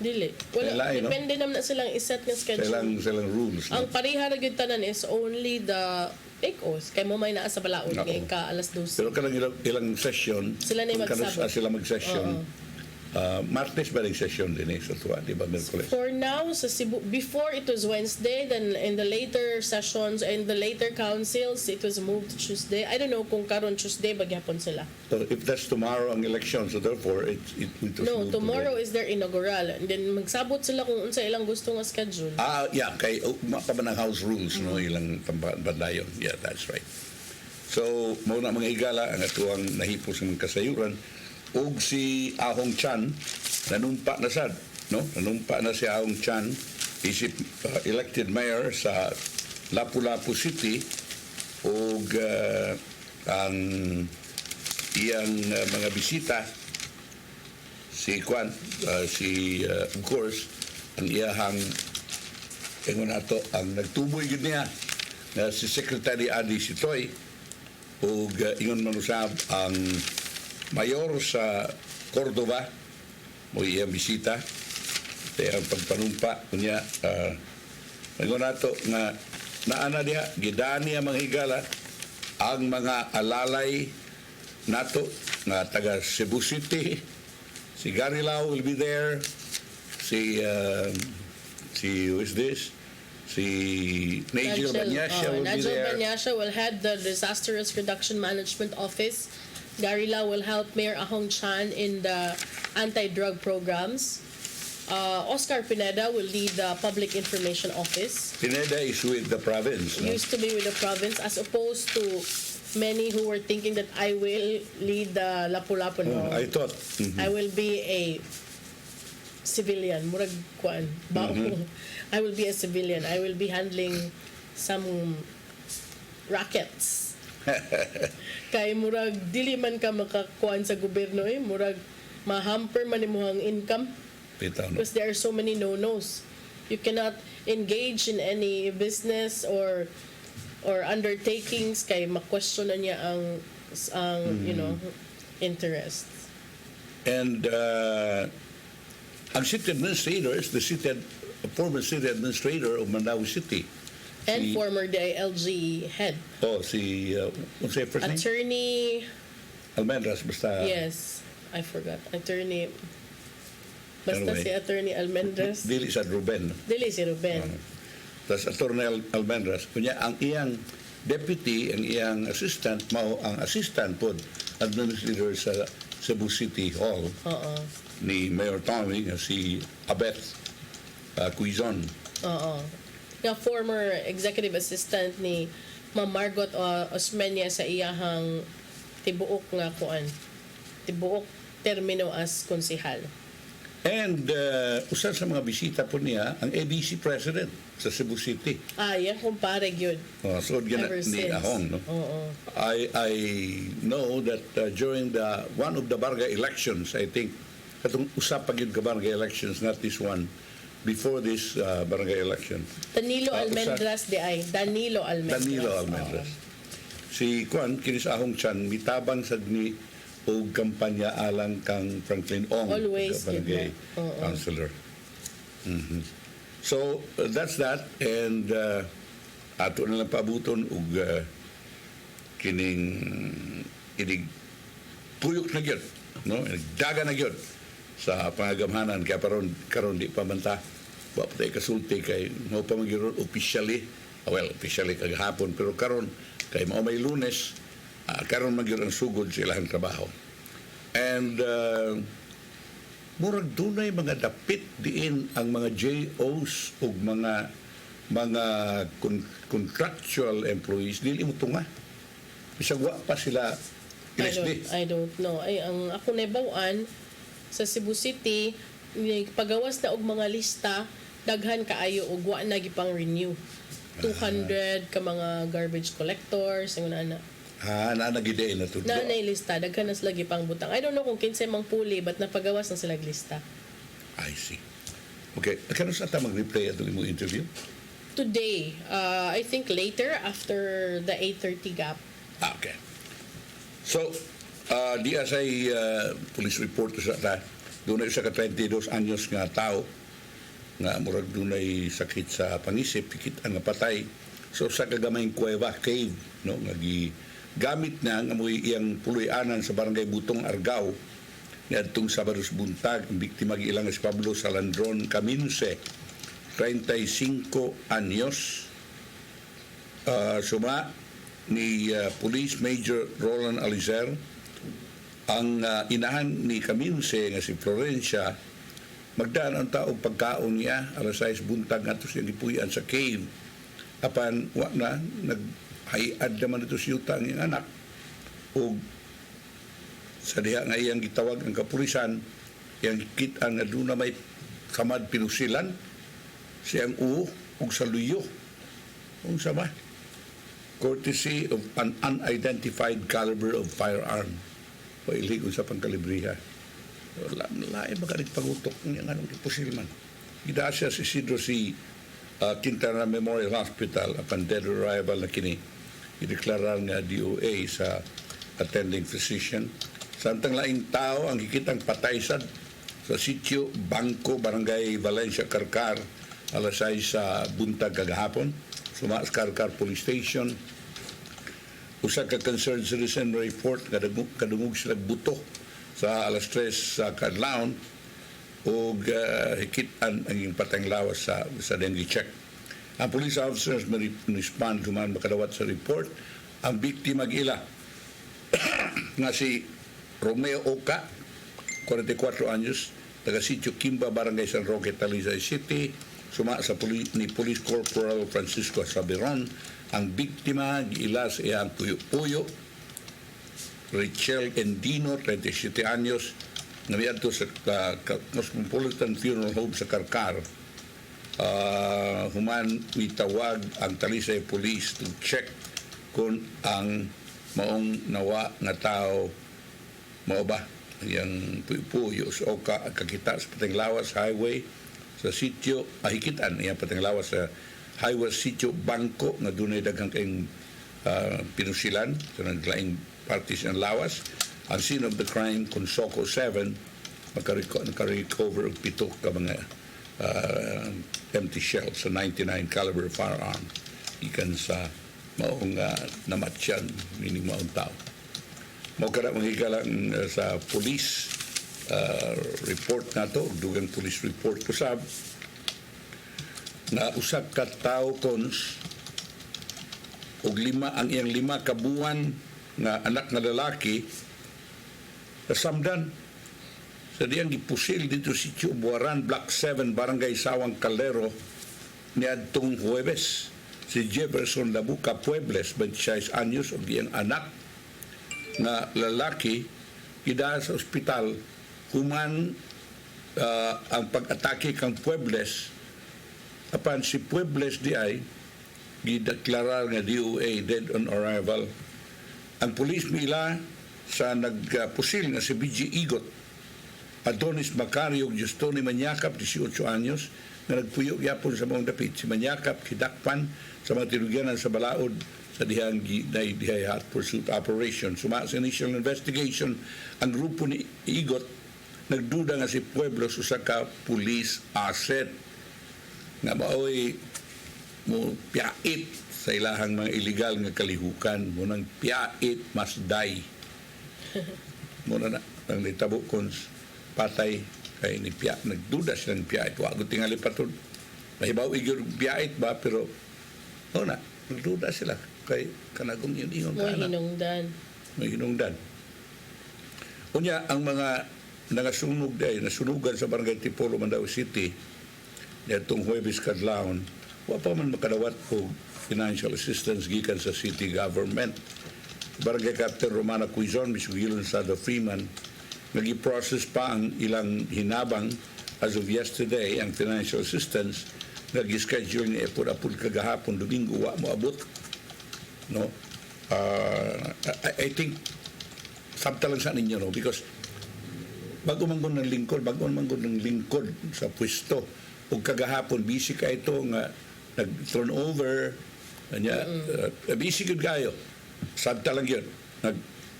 Speaker 7: Dili. Wala,
Speaker 6: Lain, no?
Speaker 7: depende naman na silang iset ng schedule.
Speaker 6: Silang rules.
Speaker 7: Ang
Speaker 6: No?
Speaker 7: pareha na gyud tanan is only the take-off. Kay mo may naa sa balaod
Speaker 6: Oo.
Speaker 7: kay ka alas 12.
Speaker 6: Pero kanang ilang session,
Speaker 7: Sila na yung
Speaker 6: kung
Speaker 7: magsabot.
Speaker 6: sila mag-session, Martes ba rin session din sa tuwa, di ba, Merkules?
Speaker 7: For now, sa Cebu, before it was Wednesday, then in the later sessions, in the later councils, it was moved to Tuesday. I don't know kung karon Tuesday, bagyapon sila.
Speaker 6: So if that's tomorrow ang election, so therefore, it was
Speaker 7: No,
Speaker 6: moved
Speaker 7: tomorrow
Speaker 6: today.
Speaker 7: is their inaugural. And then magsabot sila kung unsa ilang gusto nga schedule.
Speaker 6: Yeah, kay mapaman ng house rules, no, ilang bandayon. Yeah, that's right. So, muna mga higala, ang atuang nahipo sa mga kasayuran, og si Ahong Chan, nanumpa na sad, no? Nanumpa na si Ahong Chan, isip elected mayor sa Lapu-Lapu City, og ang iyang mga bisita, si Kwan, of course, ang iyahang ingon nato ang nagtuboy gid niya na si Secretary Adi Sitoy ug ingon man usab ang mayor sa Cordova mo iyang bisita kaya ang pagpanumpa kunya ingon nato nga naana diha gidani ang mga higala ang mga alalay nato nga taga Cebu City. Si Gary Lau will be there. Si who is this? Si Nigel Banyasha will be
Speaker 7: Nigel
Speaker 6: there.
Speaker 7: Banyasha will head the Disaster Risk Reduction Management Office. Gary Lau will help Mayor Ahong Chan in the anti-drug programs. Oscar Pineda will lead the Public Information Office.
Speaker 6: Pineda is with the province. No?
Speaker 7: Used to be with the province, as opposed to many who were thinking that I will lead the Lapu-Lapu. No.
Speaker 6: I thought.
Speaker 7: I will be a civilian. Murag kuan. I will be a civilian. I will be handling some rackets. Kay murag dili man ka makakuan sa gobyerno murag mahamper man imong income because there are so many no-nos. You cannot engage in any business or undertakings kay ma-question na niya ang you know, interest.
Speaker 6: And ang city administrator is the former city administrator of Mandawi City.
Speaker 7: And former DILG head.
Speaker 6: Si what's his first name?
Speaker 7: Attorney.
Speaker 6: Almendras, basta.
Speaker 7: Yes, I forgot. Attorney. Basta
Speaker 6: Anyway.
Speaker 7: si Attorney Almendras.
Speaker 6: Dili sa Ruben.
Speaker 7: Dili si Ruben.
Speaker 6: Tapos Attorney Almendras. Kunya, ang iyang deputy, ang iyang assistant, mao ang assistant po, administrator sa Cebu City Hall ni Mayor Tommy, si Abet Quizon.
Speaker 7: Nga former executive assistant ni Ma'am Margot Osmeña sa iyahang tibuok nga kuan. Tibuok termino as konsehal.
Speaker 6: And usa sa mga bisita po niya ang ABC president sa Cebu City.
Speaker 7: Yan kumpare gyud.
Speaker 6: So gina
Speaker 7: Ever
Speaker 6: ni
Speaker 7: since.
Speaker 6: Ahong, no? I know that during one of the barangay elections, I think katong usap pa gyud ka barangay elections, not this one, before this barangay election.
Speaker 7: Danilo Almendras di ay. Danilo Almendras.
Speaker 6: Si Kwan kinis Ahong Chan mitabang sad ni og kampanya alang kang Franklin Ong,
Speaker 7: Always
Speaker 6: barangay councilor. So that's that, and ato na lang pabuton og kining puyok na gyud, no? Daga na gyud sa pangagamhanan kaya karon di pa manta wa pa tay kasulti kay mao pa magyud officially kagahapon pero karon kay mao may Lunes karon magyud ang sugod sa ilang trabaho. And murag dunay mga dapit diin ang mga JOs ug mga contractual employees dili mo tunga bisag wa pa sila
Speaker 7: I don't know. Ay ang ako nabaw-an sa Cebu City, pagawas na og mga lista, daghan kaayo og wa na gipang renew. 200 ka mga garbage collectors, ang ana.
Speaker 6: Nagiday na to.
Speaker 7: Na nailista, daghan na sila gipang butang. I don't know kung kinsay mang puli, but napagawas na sila lista.
Speaker 6: I see. Okay, kano sa ta mag-replay atong imong interview?
Speaker 7: Today, I think later, after the 8:30 gap.
Speaker 6: Okay. So, di asay police report sa ta. Doon ay isa ka 22 anyos nga tao nga murag doon ay sakit sa pangisip, pikit ang patay. So sa kagamay kuweba, cave, no, nga gamit na nga mo'y iyang puloy-anan sa barangay Butong, Argao, niadtong Sabados buntag, ang biktima giilang si Pablo Salandron Caminse, 35 anyos. Suma ni Police Major Roland Alizer, ang inahan ni Caminse nga si Florencia, magdaan ang tao pagkaon niya, alas 6 buntag nga ito siya gipuyan sa cave. Apan, wak na, nag-hayad naman ito si Yuta ang iyang anak. O sa diha nga iyang gitawag ang kapulisan, iyang kita nga doon na may kamad pinusilan, siyang uho o sa luyo. Kung sama, courtesy of an unidentified caliber of firearm. O ilig sa pangkalibriha. Lain magaling pagutok niya nga nung ipusilman. Gida siya si Isidro si Quintana Memorial Hospital upon dead arrival na kini ideklarar nga DOA sa attending physician. Samtang laing tao ang hikitang patay sad sa sitio Bangko, Barangay Valencia, Karkar, alas 6 sa buntag kagahapon. Sumas Karkar Police Station. Usa ka concerned citizen report nga kadungog sila buto sa alas 3 sa kadlawon o hikitan ang yung patang lawas sa dengue check. Ang police officers respond human makadawat sa report. Ang biktima gila nga si Romeo Oca, 44 anyos, taga sitio Kimba, Barangay San Roque, Talisay City. Suma sa ni Police Corporal Francisco Saberon. Ang biktima gila sa iyang puyo-puyo, Rachel Endino, 37 anyos, namiadto sa Cosmopolitan Funeral Home sa Karkar. Human mitawag ang Talisay Police to check kung ang maong nawa nga tao mao ba yang puyo sa Oka kakita sa Patanglawas Highway sa sitio ahikitan iyang Patanglawas sa highway sitio Bangko nga dunay daghang kayong pinusilan sa naglaing parties ng lawas. Ang scene of the crime kung Soko 7 makarecover og pito ka mga empty shells sa 99 caliber firearm ikan sa maong namatsyan meaning maong tao. Mao kada manghikalang sa police report nato dugang police report usab na usa ka tawo kons og ang iyang 5 ka buwan nga anak nga lalaki nasamdan sa diyang gipusil dito si Buaran, Block 7, Barangay Sawang Caldero niadtong Huwebes. Si Jefferson Labuca Puebles, 26 anyos, og iyang anak na lalaki gidaan sa ospital human ang pag-atake kang Puebles. Apan si Puebles di ay gideklarar nga DOA dead on arrival. Ang pulis nila sa nagpusil nga si BG Igot, Adonis Macario Justoni Manyakap, 18 anyos, na nagpuyo yapon sa mga dapit. Si Manyakap kidakpan sa mga tinugyanan sa balaod sa dihang hot pursuit operation. Suma sa initial investigation, ang grupo ni Igot nagduda nga si Pueblos usa ka police asset nga maoy mo piait sa ilahang mga illegal nga kalihukan mo nang piait mas die mo na ang nitabo kon patay kay ni piait nagduda sila ng piait wa ko tingali patod mahibaw igor piait ba pero na nagduda sila kay kanagong yun ingon kana mo hinungdan unya ang mga nagasunog day nasunugan sa barangay Tipolo, Mandaue City nitong Huwebes kadlawon wa pa man makadawat og financial assistance gikan sa city government. Barangay Captain Romana Quizon misugilon sa The Freeman nagi-process pa ang ilang hinabang as of yesterday ang financial assistance nagi-schedule ni apod kagahapon Domingo wa moabot no I think sabta lang sa ninyo, no? Because bago manggon ng lingkod sa pwesto, o kagahapon, busy ka ito nga nag-turnover, kanya, busy good kayo. Sabta lang yun.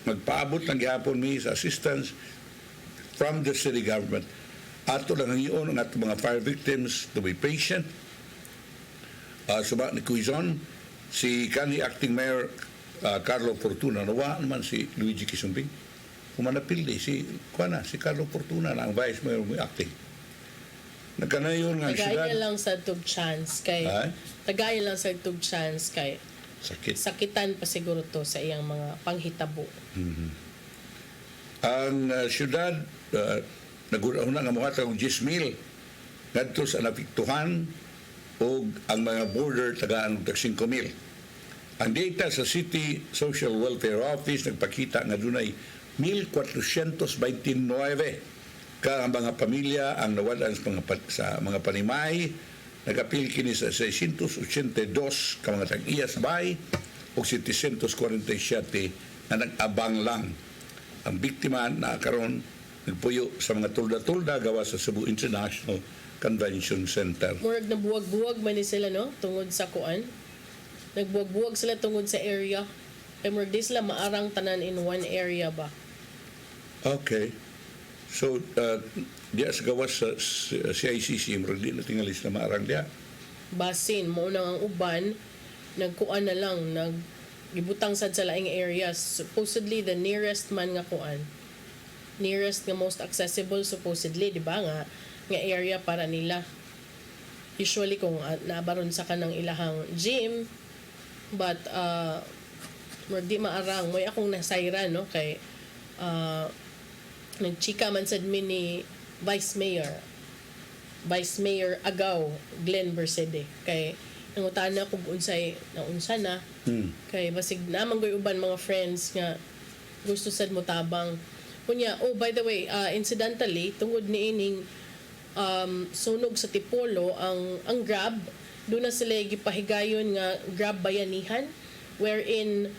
Speaker 6: Magpaabot ng gihapon mi sa assistance from the city government. Ato lang ang iyon ang ato mga fire victims to be patient. Suba ni Quezon, si kanhi acting mayor Carlo Fortuna, nawa naman si Luigi Quisumbing. Kumanapildi si Carlo Fortuna na ang vice mayor mo acting. Nagkanayon nga
Speaker 7: Tagayan lang sa tug chance kay tagayan lang sa tug chance kay sakitan pa siguro to sa iyang mga panghitabo.
Speaker 6: Ang syudad naguna nga mga og 10,000 ngadto sa napiktuhan o ang mga border tagaan og 5,000. Ang data sa City Social Welfare Office nagpakita nga dunay 1,429 ka ang mga pamilya ang nawalan sa mga panimay. Nagapil kini sa 682 ka mga tag-iya sa bahay o 747 na nag-abang lang. Ang biktima na karon nagpuyo sa mga tulda-tulda gawa sa Cebu International Convention Center.
Speaker 7: Murag na buwag-buwag man ni sila, no? Tungod sa kuan. Nagbuwag-buwag sila tungod sa area. Kaya murag di sila maarang tanan in one area ba?
Speaker 6: Okay. So, diya sa gawas sa CICC, murag di na tingalis na maarang diya.
Speaker 7: Basin, mauna ang uban, nagkuan na lang, gibutang sad sa laing areas. Supposedly, the nearest man nga kuan. Nearest nga most accessible, supposedly, di ba nga area para nila. Usually, kung naabaron sa kanang ilahang gym, but, di maarang. May akong nasayran, no? Kay, nagchika man sad mi ni Vice Mayor Agaw, Glenn Bersede. Kay, nangutaan na kung naunsa na. Kay, basig naman goy uban mga friends nga gusto sad mo tabang. Kunya, by the way, incidentally, tungod ni ining sunog sa Tipolo, ang Grab, doon na sila gipahigayon nga Grab bayanihan, wherein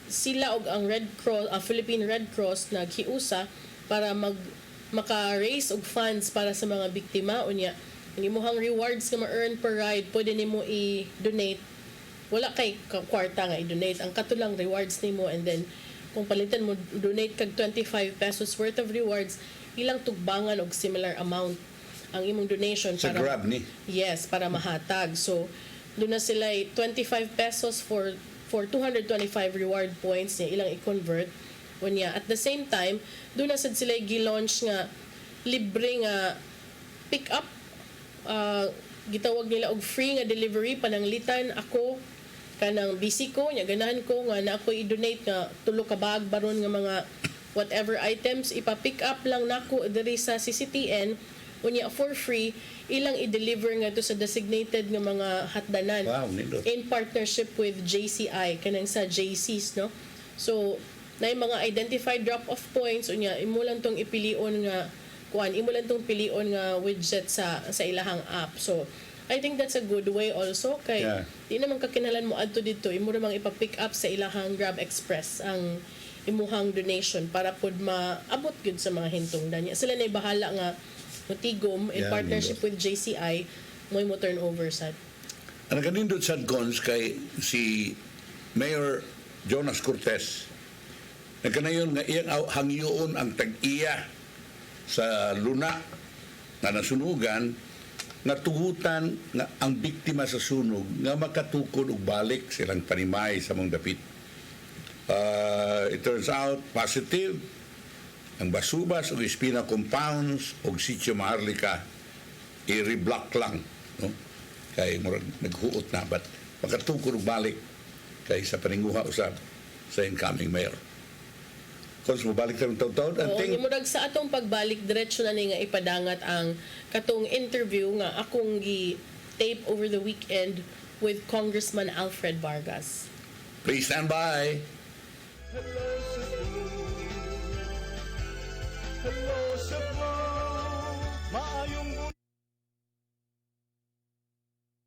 Speaker 7: sila og ang Red Cross, Philippine Red Cross naghiusa para maka-raise og funds para sa mga biktima. Unya, ang imuhang rewards nga ma-earn per ride, pwede nimo i-donate. Wala kay kwarta nga i-donate. Ang katulang rewards nimo, and then kung palitan mo donate kag 25 pesos worth of rewards, ilang tugbangan og similar amount ang imong donation
Speaker 6: sa
Speaker 7: para
Speaker 6: Grab ni.
Speaker 7: Yes, para mahatag. So doon na sila 25 pesos for 225 reward points niya ilang i-convert. Unya, at the same time, doon na sad sila gi-launch nga libre nga pick up, gitawag nila og free nga delivery pananglitan ako kanang busy ko nya ganahan ko nga na ako i-donate nga tulo ka bag baron nga mga whatever items ipa-pick up lang nako diri sa CCTN unya for free ilang i-deliver nga to sa designated nga mga hatdanan.
Speaker 6: Wow, nindot.
Speaker 7: In partnership with JCI kanang sa JCs, no? So na yung mga identified drop-off points unya imo lang tong ipilion nga imo lang tong pilion nga widget sa ilahang app. So I think that's a good way also kay di naman kakinahanglan mo adto dito imo ra mang ipa-pick up sa ilahang Grab Express ang imuhang donation para pod maabot gyud sa mga hintungdan niya. Sila na bahala nga motigom in partnership with JCI mo turnover sad.
Speaker 6: Ang kanindot sad cons kay si Mayor Jonas Cortez nagkanayon nga iyang hangyoon ang tag-iya sa luna na nasunugan nga tugutan nga ang biktima sa sunog nga makatukod og balik silang panimay sa mong dapit. It turns out positive ang Basubas o Espina compounds o Sitio Maharlika i-reblock lang, no? Kay murag naghuot na but makatukod og balik kay sa paninguha usab sa incoming mayor. Kung balik tayo taon-taon,
Speaker 7: murag sa atong pagbalik diretso na ni nga ipadangat ang katong interview nga akong gi-tape over the weekend with Congressman Alfred Vargas.
Speaker 6: Please stand by.
Speaker 1: Hello, Cevu. Hello, Cevu. Maayong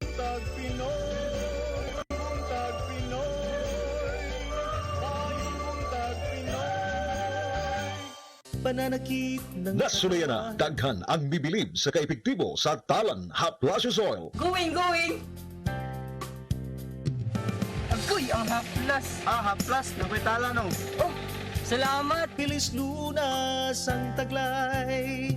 Speaker 1: buntag Pinoy. Buntag Pinoy.
Speaker 2: pananakit ng
Speaker 5: Nasunaya na, daghan ang bibilib sa kaepektibo sa talan Haplashes Oil.
Speaker 13: Going! Agoy, ang haplas. Haplas. Napitala no. Oh, salamat.
Speaker 2: bilis lunas ang taglay.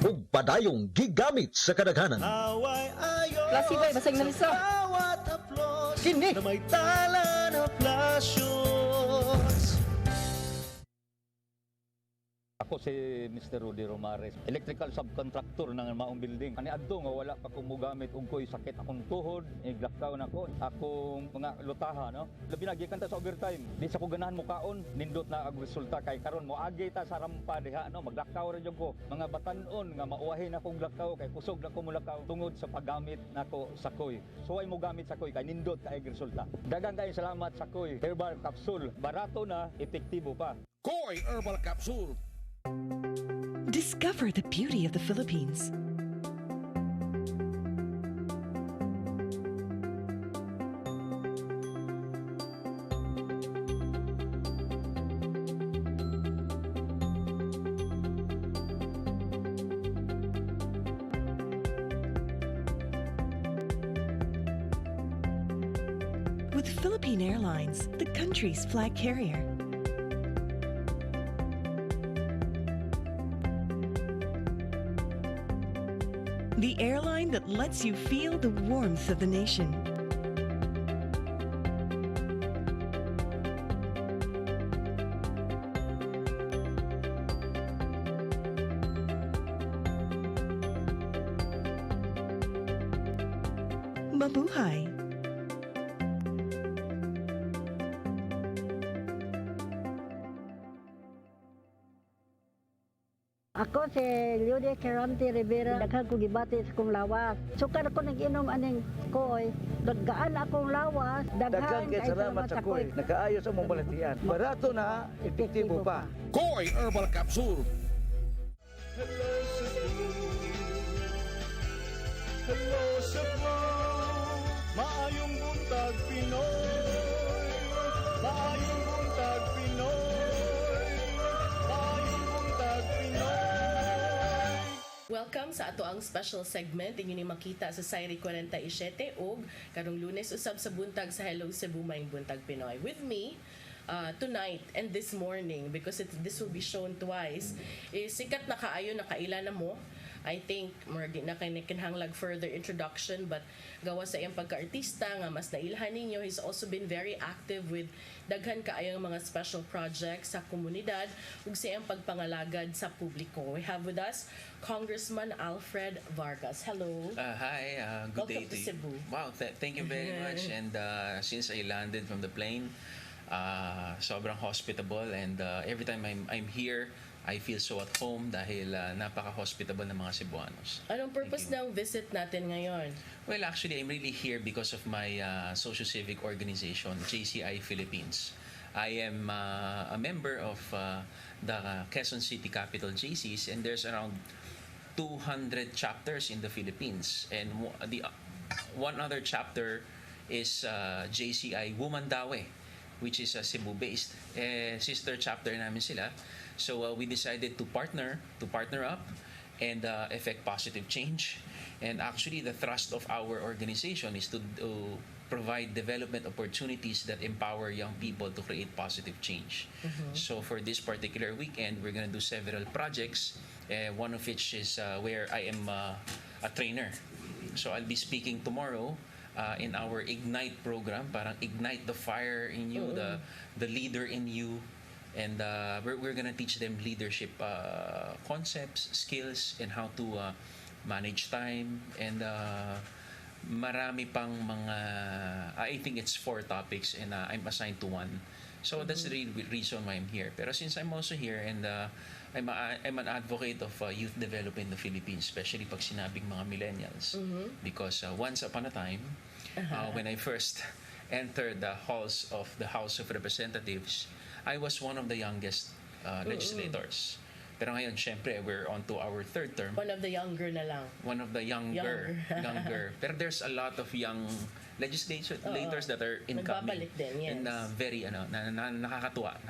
Speaker 5: Ug padayong gigamit sa kadaghanan.
Speaker 2: Away ayos
Speaker 13: Plasibay, basag na lisa.
Speaker 2: bawat haplos
Speaker 13: Kini.
Speaker 2: na may tala na plasyos.
Speaker 8: Ako si Mr. Rudy Romares, electrical subcontractor ng maong building. Ani adto nga wala pa ko mogamit og ko'y sakit akong tuhod, iglakaw na ko, akong mga lutaha, no? Labi na gikan ta sa overtime. Di sa ko ganahan mo kaon, nindot na ang resulta kay karon mo agi ta sa rampa diha, no? Maglakaw ra jud ko. Mga batan-on nga mauwahin akong lakaw kay kusog na ko mulakaw tungod sa paggamit nako sa koy. So ay mo gamit sa koy kay nindot kay resulta. Daghang kay salamat sa koy. Herbal capsule, barato na, epektibo pa.
Speaker 5: Koy Herbal Capsule.
Speaker 9: Discover the beauty of the Philippines. With Philippine Airlines, the country's flag carrier. The airline that lets you feel the warmth of the nation. Mabuhay!
Speaker 11: Ako si Liudia Caranti Rivera, daghan ko gibati sa kong lawas. Sukad ako nag-inom aning koy, gaan akong lawas, daghan kay salamat sa koy.
Speaker 13: Nakaayos ang mong balatian. Barato na, epektibo pa.
Speaker 5: Koy Herbal Capsule.
Speaker 1: Hello Cebu, hello Cebu, maayong buntag Pinoy, maayong buntag Pinoy, maayong buntag Pinoy.
Speaker 7: Welcome sa ato ang special segment inyo ni makita sa Sayri 47 ug karong Lunes usab sa buntag sa Hello Cebu Maayong Buntag Pinoy. With me tonight and this morning, because this will be shown twice, is sikat na kaayo na kaila na mo. I think more di na kay kinahanglag further introduction, but gawa sa iyang pagka-artista nga mas nailhan ninyo, he's also been very active with daghan kaayong mga special projects sa komunidad ug sa iyang pagpangalagad sa publiko. We have with us Congressman Alfred Vargas. Hello.
Speaker 14: Hi, good
Speaker 7: Welcome
Speaker 14: day
Speaker 7: to
Speaker 14: you.
Speaker 7: Cebu.
Speaker 14: Wow, thank you very much. And since I landed from the plane, sobrang hospitable, and every time I'm here, I feel so at home dahil napaka-hospitable ng mga Cebuanos.
Speaker 7: Anong purpose ng visit natin ngayon?
Speaker 14: Well, actually, I'm really here because of my socio-civic organization, JCI Philippines. I am a member of the Quezon City Capital JCs, and there's around 200 chapters in the Philippines. And the one other chapter is JCI Wumandawe, which is Cebu-based. Sister chapter namin sila. So we decided to partner up and effect positive change. And actually, the thrust of our organization is to provide development opportunities that empower young people to create positive change. So for this particular weekend, we're going to do several projects, one of which is where I am a trainer. So I'll be speaking tomorrow in our Ignite program, parang ignite the fire in you, the leader in you. And we're gonna teach them leadership concepts, skills, and how to manage time, and marami pang mga, I think it's 4 topics, and I'm assigned to one. So that's the reason why I'm here. Pero since I'm also here, and I'm an advocate of youth development in the Philippines, especially pag sinabing mga millennials. Because once upon a time, when I first entered the halls of the House of Representatives, I was one of the youngest legislators. Pero ngayon, syempre, we're on to our third term.
Speaker 7: One of the younger na lang.
Speaker 14: One of the younger. Pero there's a lot of young legislators that are incoming.
Speaker 7: Nagbabalik din, yes.
Speaker 14: And very, nakakatuwa.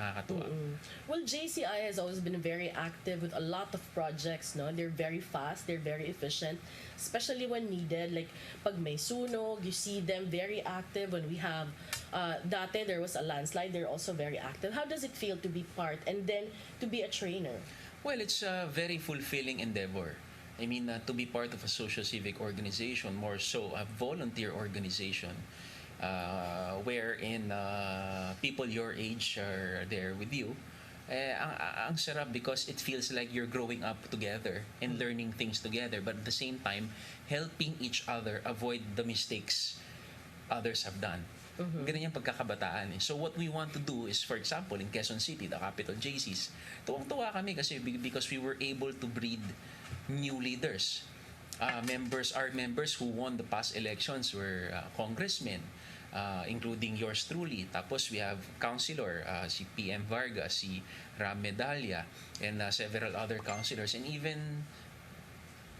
Speaker 7: Well, JCI has always been very active with a lot of projects, no? They're very fast, they're very efficient, especially when needed. Like, pag may sunog, you see them very active. When we have, dati there was a landslide, they're also very active. How does it feel to be part and then to be a trainer?
Speaker 14: Well, it's a very fulfilling endeavor. I mean, to be part of a social-civic organization, more so a volunteer organization, wherein people your age are there with you. Ang sarap because it feels like you're growing up together and learning things together, but at the same time, helping each other avoid the mistakes others have done. Ganun yung pagkakabataan. So what we want to do is, for example, in Quezon City, the capital JCs, tuwang-tuwa kami kasi because we were able to breed new leaders. Our members who won the past elections were congressmen, including yours truly. Tapos we have councilor, si PM Vargas, si Ram Medalla, and several other councilors. And even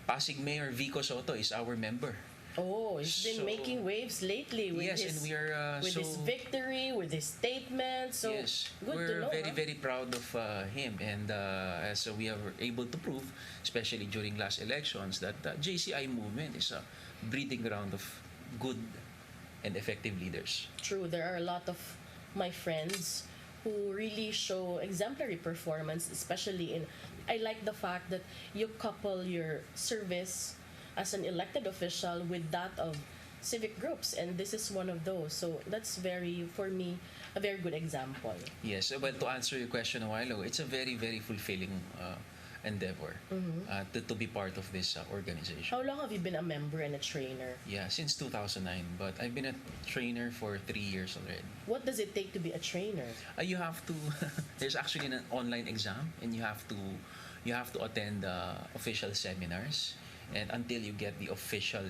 Speaker 14: Pasig Mayor Vico Soto is our member.
Speaker 7: Oh, he's been making waves lately with
Speaker 14: yes,
Speaker 7: his
Speaker 14: and we are,
Speaker 7: his victory, with his statement. So
Speaker 14: yes,
Speaker 7: good
Speaker 14: we're
Speaker 7: to know.
Speaker 14: very proud of him, and as we are able to prove, especially during last elections, that the JCI movement is a breeding ground of good and effective leaders.
Speaker 7: True, there are a lot of my friends who really show exemplary performance, especially in. I like the fact that you couple your service as an elected official with that of civic groups, and this is one of those. So that's for me, a very good example.
Speaker 14: Yes, well, to answer your question a while ago, it's a very fulfilling endeavor to be part of this organization.
Speaker 7: How long have you been a member and a trainer?
Speaker 14: Yeah, since 2009, but I've been a trainer for 3 years already.
Speaker 7: What does it take to be a trainer?
Speaker 14: You have to, there's actually an online exam, and you have to attend official seminars. And until you get your official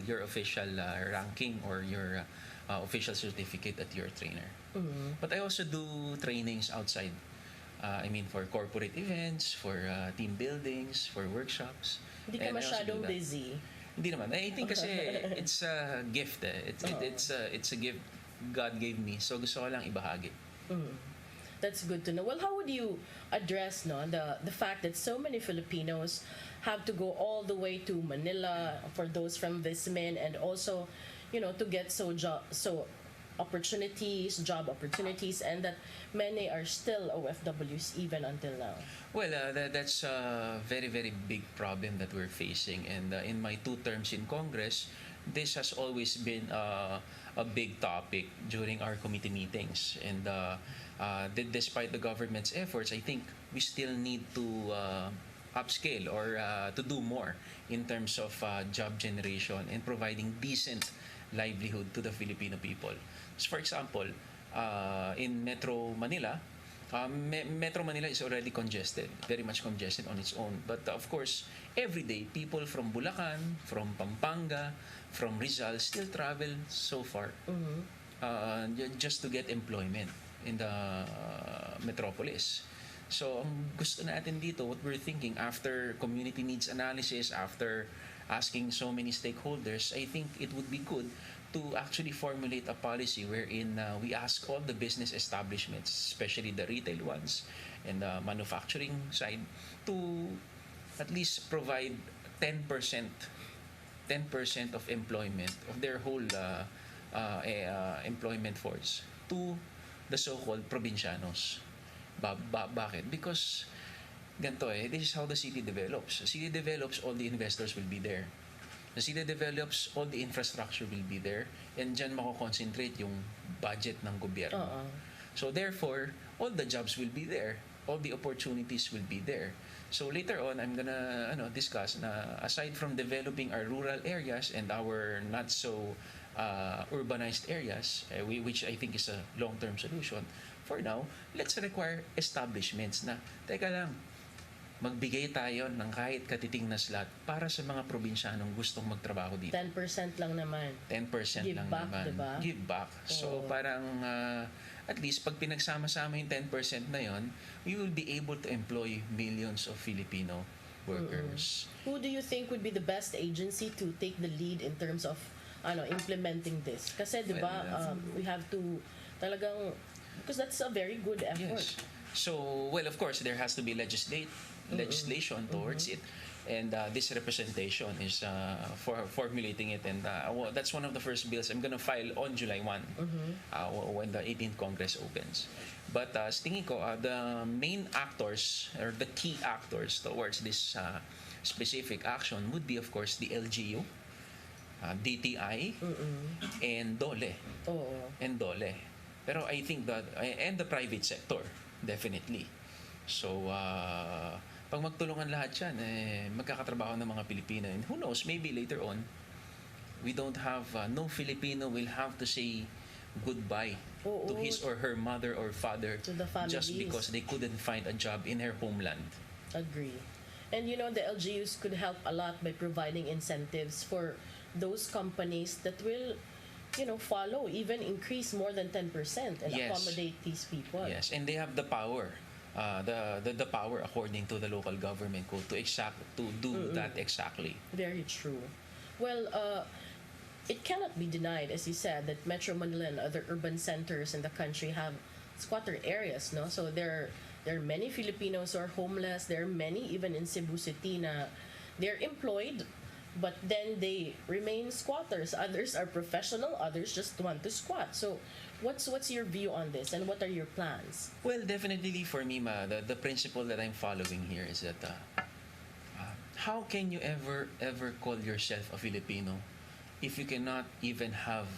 Speaker 14: ranking or your official certificate that you're a trainer. But I also do trainings outside. I mean, for corporate events, for team buildings, for workshops.
Speaker 7: Hindi ka masyadong busy.
Speaker 14: Hindi naman. I think kasi it's a gift. It's a gift God gave me. So gusto ko lang ibahagi.
Speaker 7: That's good to know. Well, how would you address the fact that so many Filipinos have to go all the way to Manila for those from Vismin, and also, to get job opportunities, and that many are still OFWs even until now?
Speaker 14: Well, that's a very big problem that we're facing, and in my 2 terms in Congress, this has always been a big topic during our committee meetings, and despite the government's efforts, I think we still need to upscale or to do more in terms of job generation and providing decent livelihood to the Filipino people. So for example, in Metro Manila, Metro Manila is already congested, very much congested on its own. But of course, every day, people from Bulacan, from Pampanga, from Rizal still travel so far just to get employment in the metropolis. So, ang gusto natin dito, what we're thinking, after community needs analysis, after asking so many stakeholders, I think it would be good to actually formulate a policy wherein we ask all the business establishments, especially the retail ones and the manufacturing side, to at least provide 10% of employment of their whole employment force to the so-called provincianos. Bakit? Because ganito this is how the city develops. The city develops, all the investors will be there. The city develops, all the infrastructure will be there, and dyan mako-concentrate yung budget ng gobyerno. So therefore, all the jobs will be there, all the opportunities will be there. So later on, I'm gonna discuss na aside from developing our rural areas and our not so urbanized areas, which I think is a long-term solution, for now, let's require establishments na, teka lang, magbigay tayo ng kahit katiting na slot para sa mga probinsyanong gustong magtrabaho dito.
Speaker 7: 10% lang naman.
Speaker 14: 10%
Speaker 7: Give
Speaker 14: lang
Speaker 7: back,
Speaker 14: naman.
Speaker 7: diba?
Speaker 14: Give back. So parang at least pag pinagsama-sama yung 10% na yon, we will be able to employ millions of Filipino workers.
Speaker 7: Who do you think would be the best agency to take the lead in terms of implementing this? Kasi 'di ba, we have to talagang, because that's a very good effort.
Speaker 14: Yes. So, well, of course, there has to be legislation towards it. And this representation is for formulating it, and that's one of the first bills I'm gonna file on July 1 when the 18th Congress opens. But tingin ko, the main actors or the key actors towards this specific action would be, of course, the LGU, DTI, and DOLE. And DOLE. Pero I think that, and the private sector, definitely. So, pag magtulungan lahat yan, magkakatrabaho ng mga Pilipino. And who knows, maybe later on, we don't have, no Filipino will have to say goodbye to his or her mother or father
Speaker 7: to the
Speaker 14: just because they couldn't find a job in her homeland.
Speaker 7: Agree. And the LGUs could help a lot by providing incentives for those companies that will follow, even increase more than 10% and accommodate these people.
Speaker 14: Yes, and they have the power. The power according to the local government code to do that exactly.
Speaker 7: Very true. Well, it cannot be denied, as you said, that Metro Manila and other urban centers in the country have squatter areas, no? So there are many Filipinos who are homeless. There are many even in Cebu City na they're employed, but then they remain squatters. Others are professional, others just want to squat. So what's your view on this, and what are your plans?
Speaker 14: Well, definitely for me, the principle that I'm following here is that how can you ever call yourself a Filipino if you cannot even have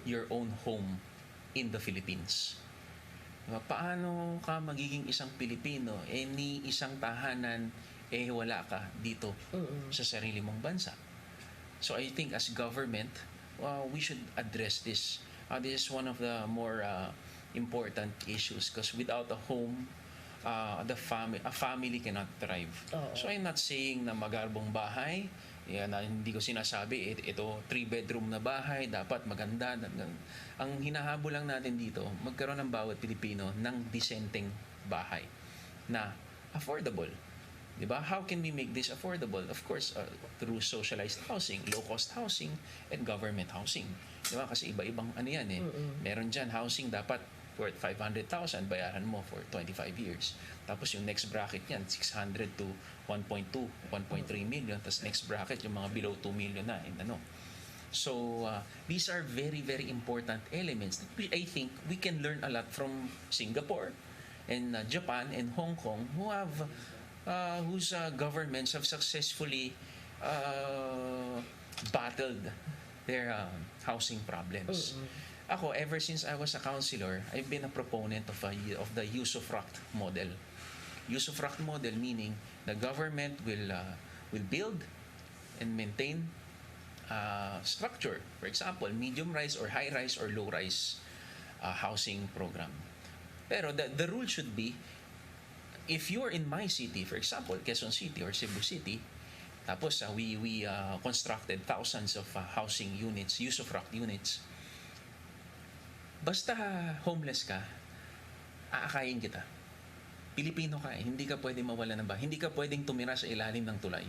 Speaker 14: your own home in the Philippines? Diba? Paano ka magiging isang Pilipino ni isang tahanan wala ka dito sa sarili mong bansa? So I think as government, we should address this. This is one of the more important issues, because without a home, a family cannot thrive. So I'm not saying na magarbong bahay, hindi ko sinasabi ito 3-bedroom na bahay dapat maganda. Ang hinahabol lang natin dito, magkaroon ng bawat Pilipino ng disenteng bahay na affordable. Diba? How can we make this affordable? Of course, through socialized housing, low-cost housing, and government housing. Diba? Kasi iba-ibang yan eh. Meron dyan housing dapat worth 500,000, bayaran mo for 25 years. Tapos yung next bracket yan, 600 to 1.2, 1.3 million. Tapos next bracket, yung mga below 2 million na. So, these are very, very important elements that I think we can learn a lot from Singapore and Japan and Hong Kong, whose governments have successfully battled their housing problems. Ako, ever since I was a councilor, I've been a proponent of the usufruct model. Usufruct model meaning the government will build and maintain structure. For example, medium-rise or high-rise or low-rise housing program. Pero the rule should be, if you're in my city, for example, Quezon City or Cebu City, tapos we constructed thousands of housing units, usufruct units, basta homeless ka, aakayin kita. Pilipino ka hindi ka pwedeng mawala ng bahay, hindi ka pwedeng tumira sa ilalim ng tulay,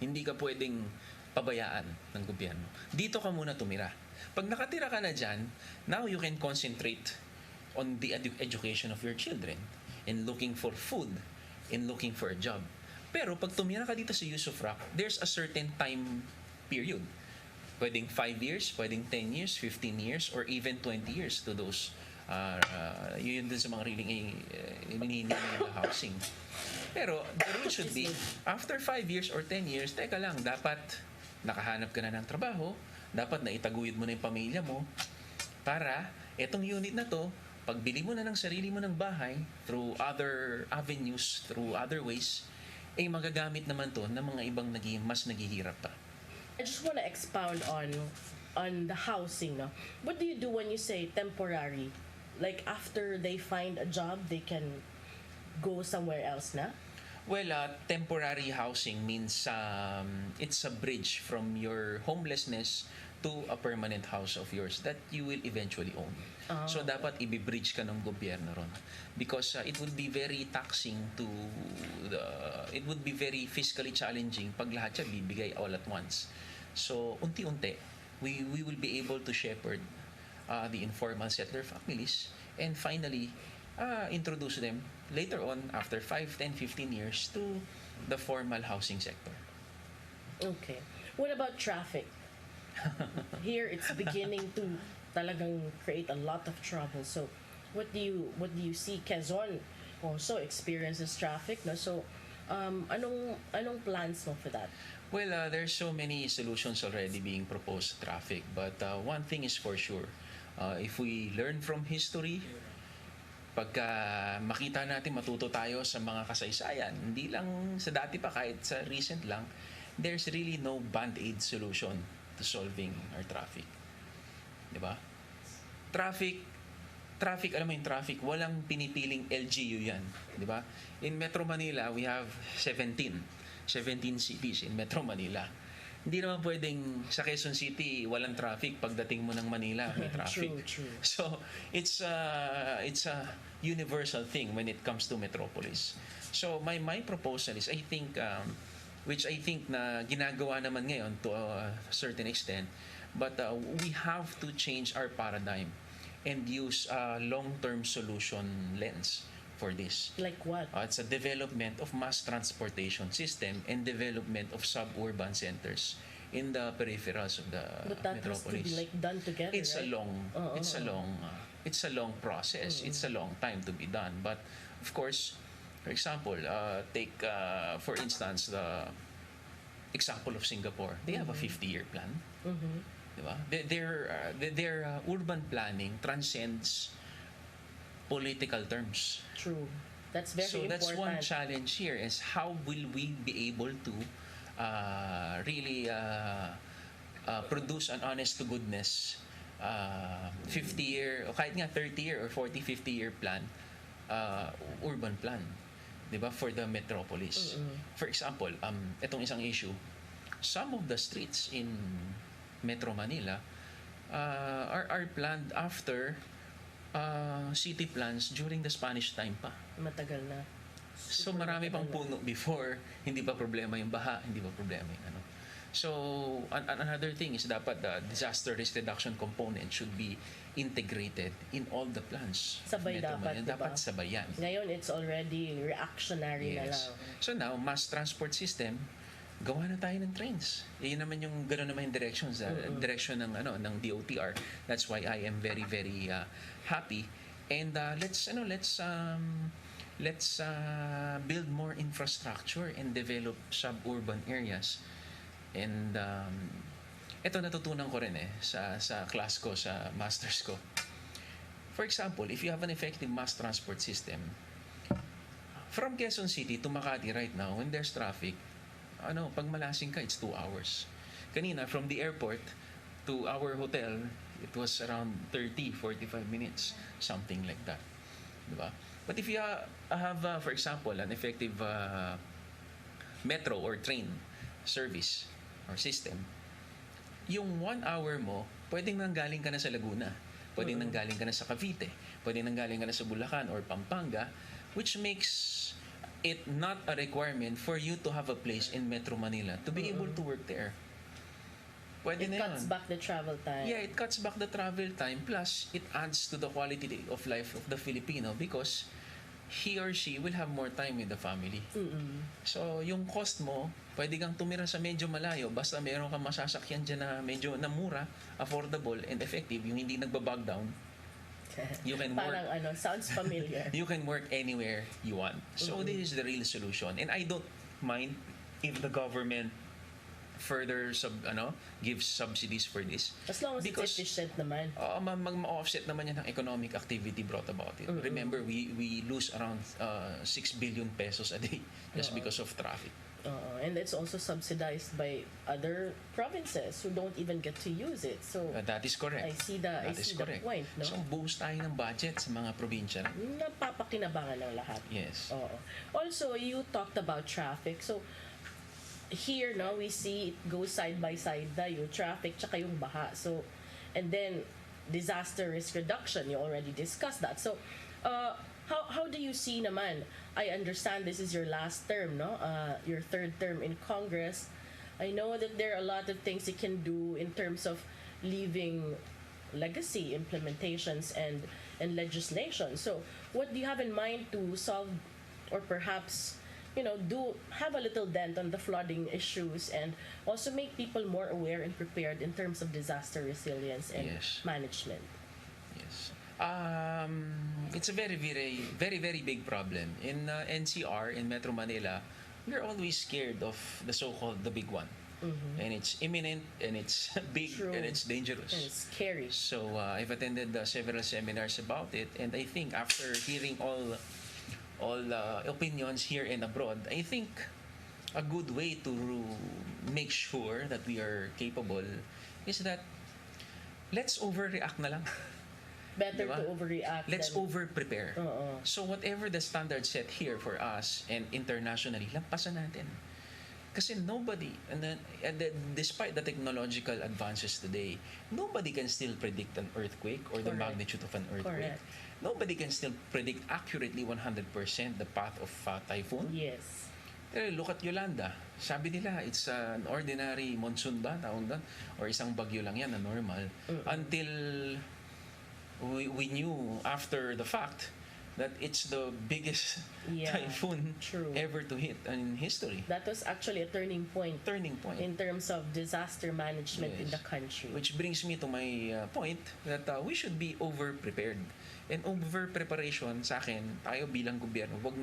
Speaker 14: hindi ka pwedeng pabayaan ng gobyerno. Dito ka muna tumira. Pag nakatira ka na dyan, now you can concentrate on the education of your children, in looking for food, in looking for a job. Pero pag tumira ka dito sa usufruct, there's a certain time period. Pwedeng 5 years, pwedeng 10 years, 15 years, or even 20 years to those yun dun sa mga hinihingi na housing. Pero the rule should be, after 5 years or 10 years, teka lang, dapat nakahanap ka na ng trabaho, dapat naitaguyod mo na yung pamilya mo, para etong unit na to, pagbili mo na ng sarili mo ng bahay through other avenues, through other ways, magagamit naman to ng mga ibang mas naghihirap pa.
Speaker 7: I just want to expound on the housing. No? What do you do when you say temporary? Like after they find a job, they can go somewhere else na?
Speaker 14: Well, temporary housing means it's a bridge from your homelessness to a permanent house of yours that you will eventually own. So dapat i-bridge ka ng gobyerno ron because it would be very taxing to it would be very fiscally challenging pag lahat siya bibigay all at once. So unti-unti we will be able to shepherd the informal settler families and finally introduce them later on after 5, 10, 15 years to the formal housing sector.
Speaker 7: Okay. What about traffic? Here it's beginning to talagang create a lot of trouble. So what do you see? Quezon also experiences traffic, no? So anong plans mo for that?
Speaker 14: Well, there's so many solutions already being proposed to traffic, but one thing is for sure. If we learn from history, pagka makita natin, matuto tayo sa mga kasaysayan, hindi lang sa dati pa, kahit sa recent lang, there's really no band-aid solution to solving our traffic. Diba? Traffic, alam mo yung traffic, walang pinipiling LGU yan. Diba? In Metro Manila, we have 17 cities in Metro Manila. Hindi naman pwedeng sa Quezon City walang traffic, pagdating mo ng Manila may traffic.
Speaker 7: True.
Speaker 14: So it's a universal thing when it comes to metropolis. So my proposal is which I think na ginagawa naman ngayon to a certain extent, but we have to change our paradigm and use a long-term solution lens for this.
Speaker 7: Like what?
Speaker 14: It's a development of mass transportation system and development of suburban centers in the peripherals of the
Speaker 7: But that
Speaker 14: metropolis.
Speaker 7: has to be like done together,
Speaker 14: It's
Speaker 7: right?
Speaker 14: it's a long process. It's a long time to be done. But of course, for example, take for instance the example of Singapore. They have a 50-year plan. Diba? Their urban planning transcends political terms.
Speaker 7: True. That's very
Speaker 14: so
Speaker 7: important.
Speaker 14: that's one challenge here is how will we be able to really produce an honest to goodness 50-year o kahit nga 30-year or 40, 50-year plan, urban plan, diba, for the metropolis. For example, itong isang issue, some of the streets in Metro Manila are planned after city plans during the Spanish time pa.
Speaker 7: Matagal na.
Speaker 14: So marami pang puno before, hindi pa problema yung baha, hindi pa problema yung ano. So another thing is dapat the disaster risk reduction component should be integrated in all the plans.
Speaker 7: Sabay dapat, diba?
Speaker 14: Dapat sabay yan.
Speaker 7: Ngayon it's already reactionary na lang.
Speaker 14: So now, mass transport system, gawa na tayo ng trains. Yun naman yung gano'n naman yung direction ng ng DOTR. That's why I am very very happy. And let's build more infrastructure and develop suburban areas. And ito natutunan ko rin sa class ko, sa masters ko. For example, if you have an effective mass transport system, from Quezon City to Makati right now, when there's traffic, pag malasing ka, it's 2 hours. Kanina, from the airport to our hotel, it was around 30-45 minutes, something like that. Diba? But if you have, for example, an effective metro or train service or system, yung 1 hour mo, pwedeng nanggaling ka na sa Laguna, pwedeng nanggaling ka na sa Cavite, pwedeng nanggaling ka na sa Bulacan or Pampanga, which makes it not a requirement for you to have a place in Metro Manila to be able to work there. Pwede
Speaker 7: It
Speaker 14: na
Speaker 7: cuts
Speaker 14: yun.
Speaker 7: back the travel time.
Speaker 14: Yeah, it cuts back the travel time, plus it adds to the quality of life of the Filipino because he or she will have more time with the family. So, yung cost mo, pwede kang tumira sa medyo malayo basta meron kang masasakyan dyan na medyo na mura, affordable, and effective, yung hindi nagbabag down. You can work.
Speaker 7: Parang sounds familiar.
Speaker 14: You can work anywhere you want. So this is the real solution. And I don't mind if the government further gives subsidies for this.
Speaker 7: As long as it's efficient naman.
Speaker 14: Ma-offset naman yan ng economic activity brought about it. Remember, we lose around 6 billion pesos a day just because of traffic.
Speaker 7: And it's also subsidized by other provinces who don't even get to use it. So
Speaker 14: that is correct.
Speaker 7: I see the point. No?
Speaker 14: So buhos tayo ng budget sa mga probinsya.
Speaker 7: Napapakinabangan ng lahat.
Speaker 14: Yes.
Speaker 7: Also, you talked about traffic. So here, no, we see it goes side by side na yung traffic tsaka yung baha. So, and then disaster risk reduction, you already discussed that. So, how do you see naman? I understand this is your last term, no? Your third term in Congress. I know that there are a lot of things you can do in terms of leaving legacy implementations and legislation. So, what do you have in mind to solve, or perhaps, you know, have a little dent on the flooding issues and also make people more aware and prepared in terms of disaster resilience and
Speaker 14: Yes.
Speaker 7: management?
Speaker 14: Yes. It's a very, very, very, very big problem. In NCR, in Metro Manila, we're always scared of the so-called the big one. And it's imminent, and it's big,
Speaker 7: True.
Speaker 14: and it's dangerous.
Speaker 7: And it's scary.
Speaker 14: So I've attended several seminars about it, and I think after hearing all opinions here and abroad, I think a good way to make sure that we are capable is that let's overreact na lang.
Speaker 7: Better
Speaker 14: Diba?
Speaker 7: to overreact.
Speaker 14: Let's
Speaker 7: than-
Speaker 14: over-prepare. So whatever the standard set here for us and internationally, lampasan natin. Kasi nobody, despite the technological advances today, nobody can still predict an earthquake or the
Speaker 7: Correct.
Speaker 14: magnitude of an earthquake.
Speaker 7: Correct.
Speaker 14: Nobody can still predict accurately 100% the path of typhoon.
Speaker 7: Yes.
Speaker 14: Look at Yolanda. Sabi nila, it's an ordinary monsoon ba, tawag doon? Or isang bagyo lang yan na normal. Until we knew after the fact that it's the biggest
Speaker 7: Yeah,
Speaker 14: typhoon
Speaker 7: true.
Speaker 14: ever to hit in history.
Speaker 7: That was actually a turning point in terms of disaster management in
Speaker 14: Yes.
Speaker 7: the country.
Speaker 14: Which brings me to my point that we should be over-prepared. And over-preparation sa akin, tayo bilang gobyerno, wag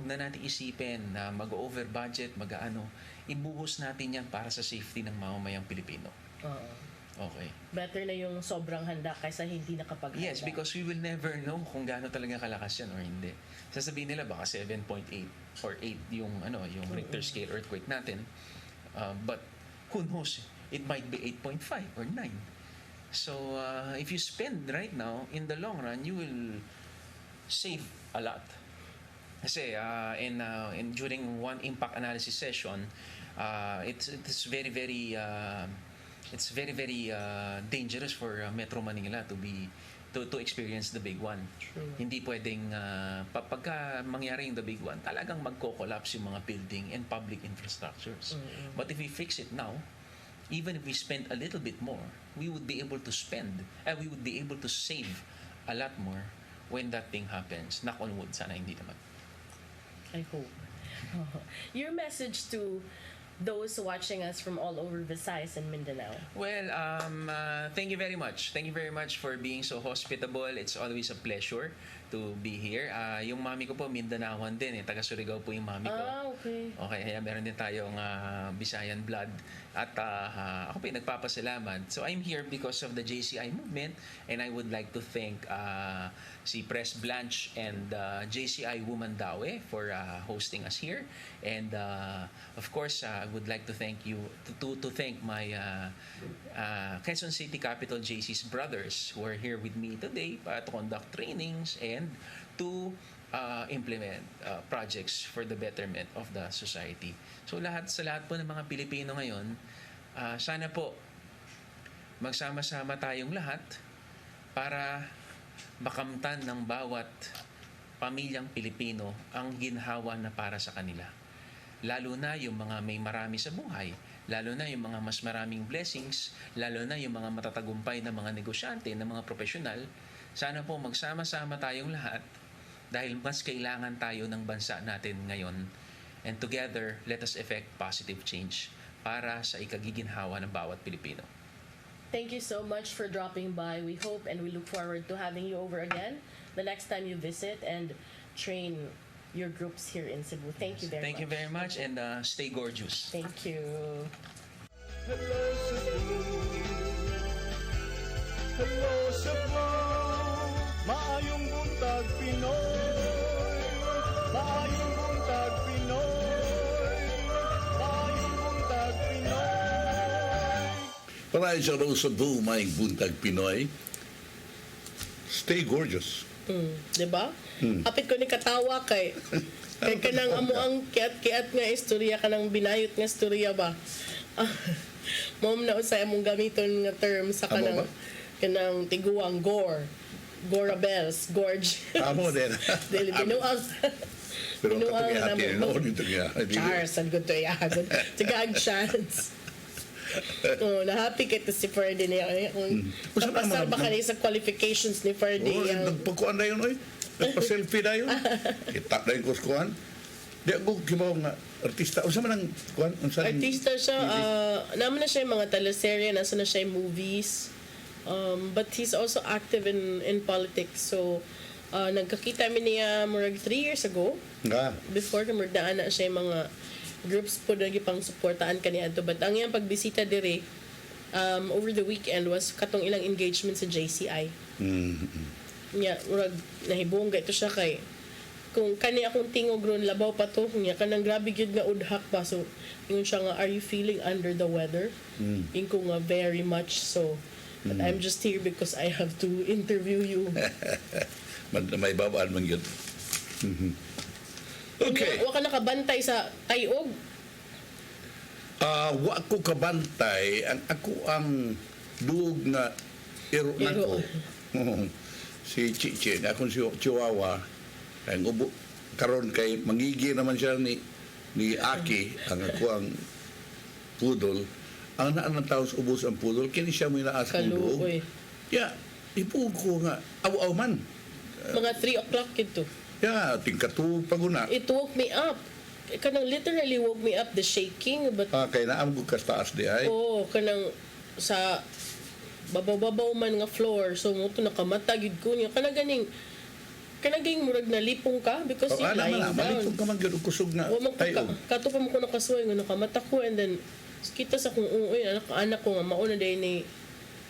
Speaker 14: na natin isipin na mag-over-budget, mag-ano. Ibuhos natin yan para sa safety ng mamamayang Pilipino. Okay.
Speaker 7: Better na yung sobrang handa kaysa hindi nakapaghanda.
Speaker 14: Yes, because we will never know kung gaano talaga kalakas yan or hindi. Sasabihin nila baka 7.8 or 8 yung Richter scale earthquake natin. But who knows? It might be 8.5 or 9. So if you spend right now, in the long run, you will save a lot. Kasi during one impact analysis session, it's very very dangerous for Metro Manila to experience the big one.
Speaker 7: True.
Speaker 14: Hindi pwedeng pagka mangyari yung the big one, talagang magko-collapse yung mga building and public infrastructures. But if we fix it now, even if we spend a little bit more, we would be able to we would be able to save a lot more when that thing happens. Knock on wood, sana hindi naman.
Speaker 7: I hope. Your message to those watching us from all over Visayas and Mindanao.
Speaker 14: Well, thank you very much. Thank you very much for being so hospitable. It's always a pleasure to be here. Yung mami ko po, Mindanaoan din. Taga Surigao po yung mami ko.
Speaker 7: Okay.
Speaker 14: Okay, kaya meron din tayong Visayan blood. At ako po yung nagpapasalamat. So I'm here because of the JCI movement, and I would like to thank si Press Blanche and JCI Woman Dawe for hosting us here. And of course, I would like to thank you to thank my Quezon City Capital JC's brothers who are here with me today to conduct trainings and to implement projects for the betterment of the society. So sa lahat po ng mga Pilipino ngayon, sana po magsama-sama tayong lahat para makamtan ng bawat pamilyang Pilipino ang ginhawa na para sa kanila. Lalo na yung mga may marami sa buhay, lalo na yung mga mas maraming blessings, lalo na yung mga matatagumpay na mga negosyante, na mga profesional. Sana po magsama-sama tayong lahat dahil mas kailangan tayo ng bansa natin ngayon. And together, let us effect positive change para sa ikagiginhawa ng bawat Pilipino.
Speaker 7: Thank you so much for dropping by. We hope and we look forward to having you over again the next time you visit and train your groups here in Cebu. Thank you very much.
Speaker 14: Thank you very much, and stay gorgeous.
Speaker 7: Thank you.
Speaker 1: Hello, Cebu. Hello, Cebu. Maayong buntag, Pinoy. Maayong buntag, Pinoy. Maayong buntag, Pinoy.
Speaker 6: Para sa Cebu, may buntag Pinoy, stay gorgeous.
Speaker 7: Di ba? Hapit ko ni katawa kay kanang amo ang kiat-kiat nga istorya, kanang binayot nga istorya ba? Mom na usay among gamiton nga term sa kanang tiguang gore. Gora bells, gorge.
Speaker 6: Amo din.
Speaker 7: Dili binuang.
Speaker 6: Pero
Speaker 7: binuang
Speaker 6: katong
Speaker 7: na
Speaker 6: hati,
Speaker 7: mo.
Speaker 6: no, dito nga.
Speaker 7: Charles, ang good to iagod. Tigaag chance. Na-happy kay to si Ferdy niya. Kapasar ba ka sa qualifications ni Ferdy?
Speaker 6: Nagpagkuhan na yun, oy. Nagpa-selfie na yun. Kita na yung kuskuhan. Di ako kibaw nga artista. O saan man ang kuhan?
Speaker 7: Artista siya. Naman na siya yung mga teleserye. Nasa na siya yung movies. But he's also active in politics. So, nagkakita mi niya murag 3 years ago. Before kamagdaan na siya yung mga groups po na pang supportaan kaniya to. But ang iyang pagbisita dire over the weekend was katong ilang engagement sa JCI. Nya murag nahibong ito siya kay kung kani akong tingog ron labaw pa to nya kanang grabe gyud nga udhak pa. So ingon siya nga, are you feeling under the weather? Inko nga very much so. But I'm just here because I have to interview you.
Speaker 6: May babaan man yun. Okay.
Speaker 7: Wa ka nakabantay sa tayog?
Speaker 6: Wa ko kabantay. Ako ang duog nga iro nako. Si Chichi, akong si Chihuahua. Ang ubo karon kay mangigi naman siya ni Aki, ang ako ang pudol. Ang naan ng taos ubos ang pudol, kini siya mo inaas kong duog. Yeah, ipug ko nga, aw man.
Speaker 7: Mga 3 o'clock ito.
Speaker 6: Yeah, tingkatu paguna.
Speaker 7: It woke me up. Kanang literally woke me up, the shaking. But,
Speaker 6: kay naam ko taas di ay.
Speaker 7: Kanang sa babaw-babaw man nga floor. So, mo ito nakamatagid ko niya. Kanaging murag na lipong ka because you lying down.
Speaker 6: Malipong ka man gano'ng kusog na tayo.
Speaker 7: Kato pa mo ko nakasuway nga nakamata ko and then kita sa kung anak ko nga mauna day ni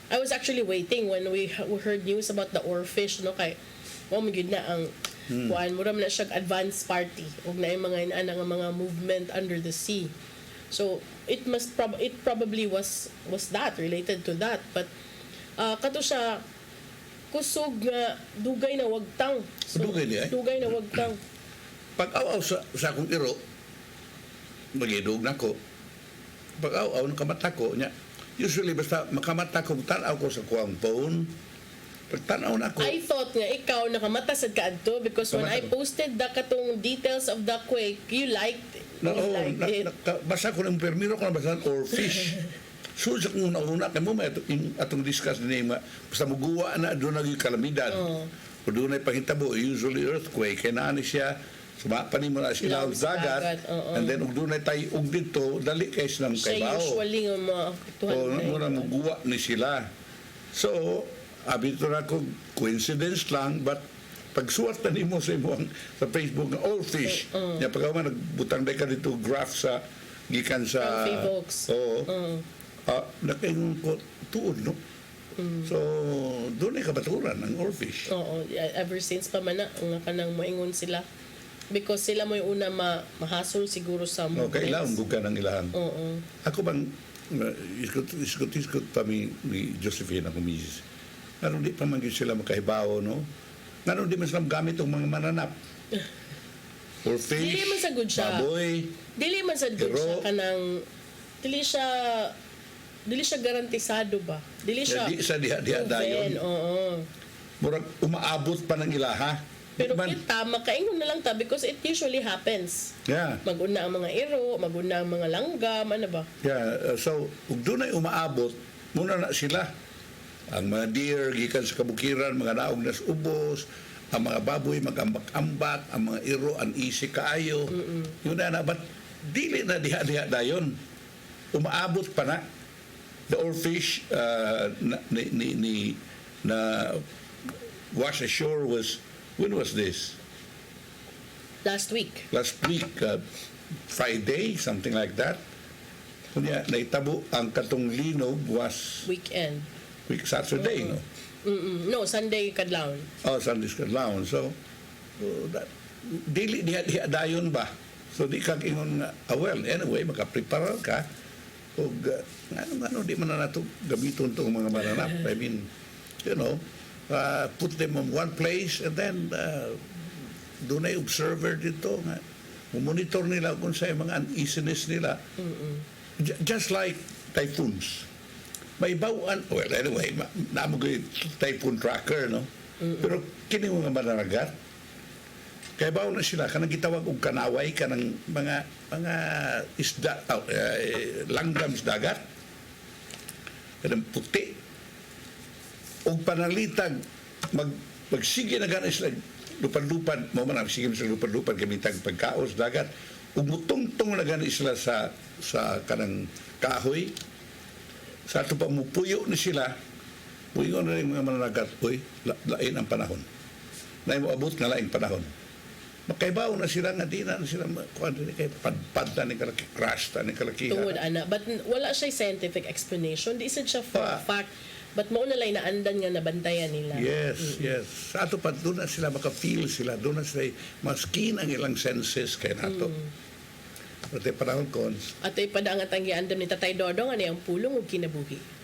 Speaker 7: I was actually waiting when we heard news about the oarfish no kay mo gyud na ang kuan mura man na siya advance party ug na yung mga inaana nga mga movement under the sea. So it probably was that related to that, but kato siya kusog nga dugay na wagtang. So, dugay na wagtang.
Speaker 6: Pag aw sa akong iro magidug nako. Pag aw ng kamata ko niya, usually basta makamata ko tanaw ko sa kuang phone. Pag tanaw na ko,
Speaker 7: I thought nga ikaw nakamata sad kaadto because when I posted the katong details of the quake, you liked it.
Speaker 6: Basta ko ng permiro ko na basta or fish. So sa kung una kay mo may atong discuss din nga basta muguwa na doon naging kalamidad. O doon ay pangitabo, usually earthquake, kaya naani siya sumapa ni mo na sila dagat, and then doon ay tayo dito, dali kayo silang kaybaw.
Speaker 7: Siya usually nga mga
Speaker 6: muna muguwa ni sila. So, abito na ko, coincidence lang, but pagsuwat na mo sa Facebook ng all fish, niya pagka nagbutang na ka dito graph sa gikan sa
Speaker 7: Facebooks.
Speaker 6: Nakain ko tuod, no? So, doon ay kabaturan ng oarfish.
Speaker 7: Ever since pa man na, nga kanang moingon sila. Because sila mo yung una mahasol siguro sa movements.
Speaker 6: Kailangan buka ng ilahan. Ako bang, iskot pa ni Josephine ako, misis. Ngayon di pa man sila makahibaw, no? Ngayon di man sila gamit ang mga mananap. Oarfish,
Speaker 7: dili man sa good siya.
Speaker 6: Baboy,
Speaker 7: dili man sa good siya kanang dili siya garantisado ba? Dili siya
Speaker 6: diha dayon. Murag umaabot pa ng ilaha.
Speaker 7: Pero kita makaingon na lang ta because it usually happens.
Speaker 6: Yeah.
Speaker 7: Maguna ang mga iro, maguna ang mga langgam, ano ba?
Speaker 6: Yeah, so ug doon ay umaabot muna na sila. Ang mga deer gikan sa kabukiran, mga naog nas ubos, ang mga baboy magambak-ambak, ang mga iro an easy kaayo. Yun na but dili na diha dayon. Umaabot pa na. The oarfish na wash ashore was, when was this?
Speaker 7: Last week,
Speaker 6: Friday, something like that. Kunya naitabo ang katong linog was Saturday, no?
Speaker 7: No, Sunday kadlawon.
Speaker 6: Sunday kadlawon. So that dili diha dayon ba? So di kag ingon nga well, anyway, makaprepare ka og ano di man na nato gamiton tong mga mananap. I mean, you know, put them on one place, and then doon ay observer dito nga monitor nila kung sa mga uneasiness nila. Just like typhoons, may bawaan, well anyway, namo gyud typhoon tracker, no? Pero kini mga mananagat kay bawo na sila kanang gitawag og kanaway kanang mga isda langgam sa dagat kanang puti og panalitag magsige na gana sila lupad-lupad mo man sige sila lupad-lupad gamitag pagkaos dagat ug mutungtong na gana sila sa kanang kahoy sa ato pa mupuyo ni sila puyo na rin mga mananagat oy lain ang panahon na mo abot na laing panahon makaibaw na sila nga di na sila kuan din kay padpad ta ni kalaki crash ta ni kalaki
Speaker 7: tungod ana but wala siya scientific explanation di sad siya fact but mo na lay naandan nga nabantayan nila.
Speaker 6: Yes. Sa ato pa doon na sila maka-feel sila, doon na sila maskin ang ilang senses kay nato. Pero tayo panahon cons.
Speaker 7: At ay padangat ang giandam ni Tatay Dodong ani ang pulong ug kinabuhi.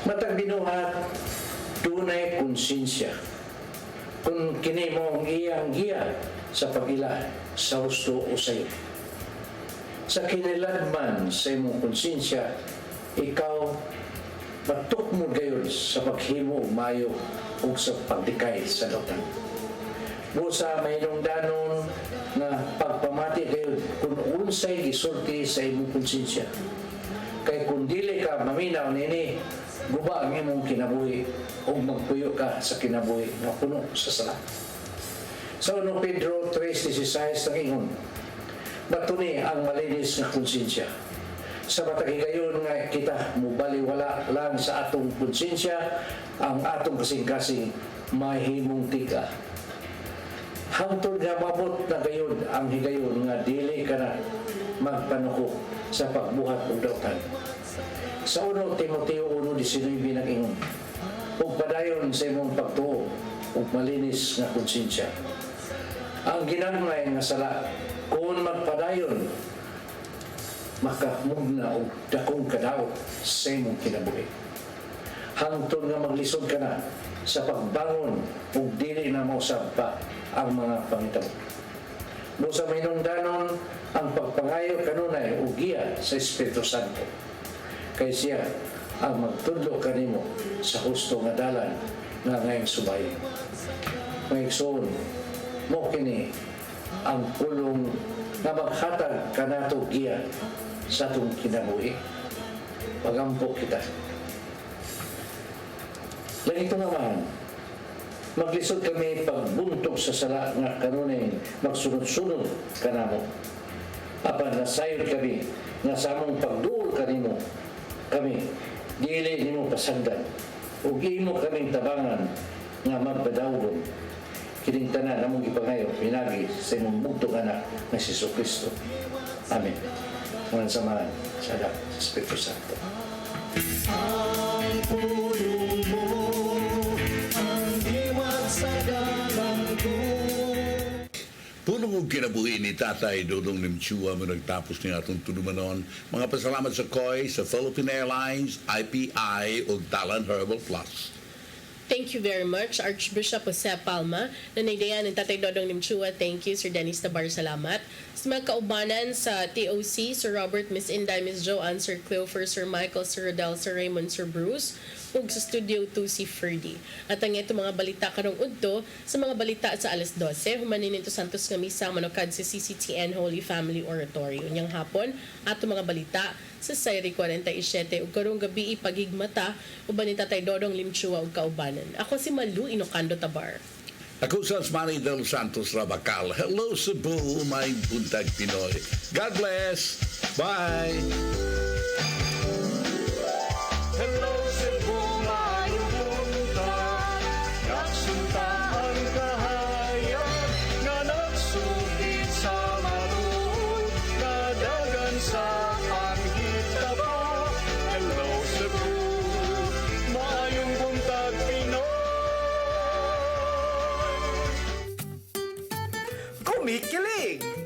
Speaker 13: Matag binuhat, tunay konsensya. Kung kini mo ang iyang giya sa pagila sa husto o sayo. Sa kiniladman sa imong konsensya, ikaw batok mo gayon sa paghimo mayo o sa pagdikay sa lautan. Busa may danon na pagpamati gayon kung unsay gisulti sa imong konsensya. Kay kung dili ka maminaw nini, guba ang imong kinabuhi o magpuyo ka sa kinabuhi na puno sa sala. Sa 1 Pedro 3:16 nangingon, batuni ang malinis na konsensya. Sa matagigayon nga kita mubaliwala lang sa atong konsensya, ang atong kasing-kasing mahimong tiga. Hangtod nga mabot na gayon ang higayon nga dili ka na magpanuko sa pagbuhat og dautan. Sa 1 Timoteo 1:19 nag-ingon, ug padayon sa imong pagtuo ug malinis nga konsensya. Ang ginagmay nga sala kung magpadayon makamugna og dakong kadaot sa imong kinabuhi. Hangtod nga maglisod ka na sa pagbangon ug dili na mausab pa ang mga pangitabo. Busa mainungdanon ang pagpangayo kanunay o giya sa Espiritu Santo. Kay siya ang magtudlo kanimo sa husto nga dalan nga ngayong subayon. Mga igsoon, mo kini ang pulong nga maghatag kanato giya sa atong kinabuhi. Pagampo kita. Ganito naman, maglisod kami pagbuntog sa sala nga kanunay magsunod-sunod kanamo. Apan nasayod kami nga sa among pagduol kanimo kami dili nimo pasagdan ug imo kaming tabangan nga magpadawgon kining tanan namong gipangayo pinagi sa imong bugtong anak nga si Jesucristo. Amen. Maraming samahan sa Espiritu Santo.
Speaker 2: Ang pulong mo, ang diwat sa dalang ko.
Speaker 6: Punong og kinabuhi ni Tatay Dodong Nimchua mo nagtapos ni atong tudumanon. Mga pasalamat sa COI, sa Philippine Airlines, IPI o Talan Herbal Plus.
Speaker 7: Thank you very much, Archbishop Jose Palma. Nanaydayan ng Tatay Dodong Nimchua. Thank you, Sir Dennis Tabar. Salamat. Sa mga kaubanan sa TOC, Sir Robert, Miss Inday, Miss Joanne, Sir Cleofer, Sir Michael, Sir Rodel, Sir Raymond, Sir Bruce, ug sa Studio 2 si Ferdy. At ang ito mga balita karong udto sa mga balita sa alas 12, humanin ito Santos nga misa manukad sa CCTN Holy Family Oratory. Unyang hapon, ato mga balita sa Sayri 47 ug karong gabi pagigmata uban ni Tatay Dodong Limchua ug kaubanan. Ako si Malu Inocando Tabar.
Speaker 6: Ako sa Manny Del Santos Rabacal. Hello Cebu, my buntag Pinoy. God bless. Bye.
Speaker 1: Hello Cebu, maayong buntag. Nagsunta ang kahayag nga nagsugid sa matuod, nadagan sa panghitabo. Hello Cebu, maayong buntag Pinoy.
Speaker 2: Kumikilig!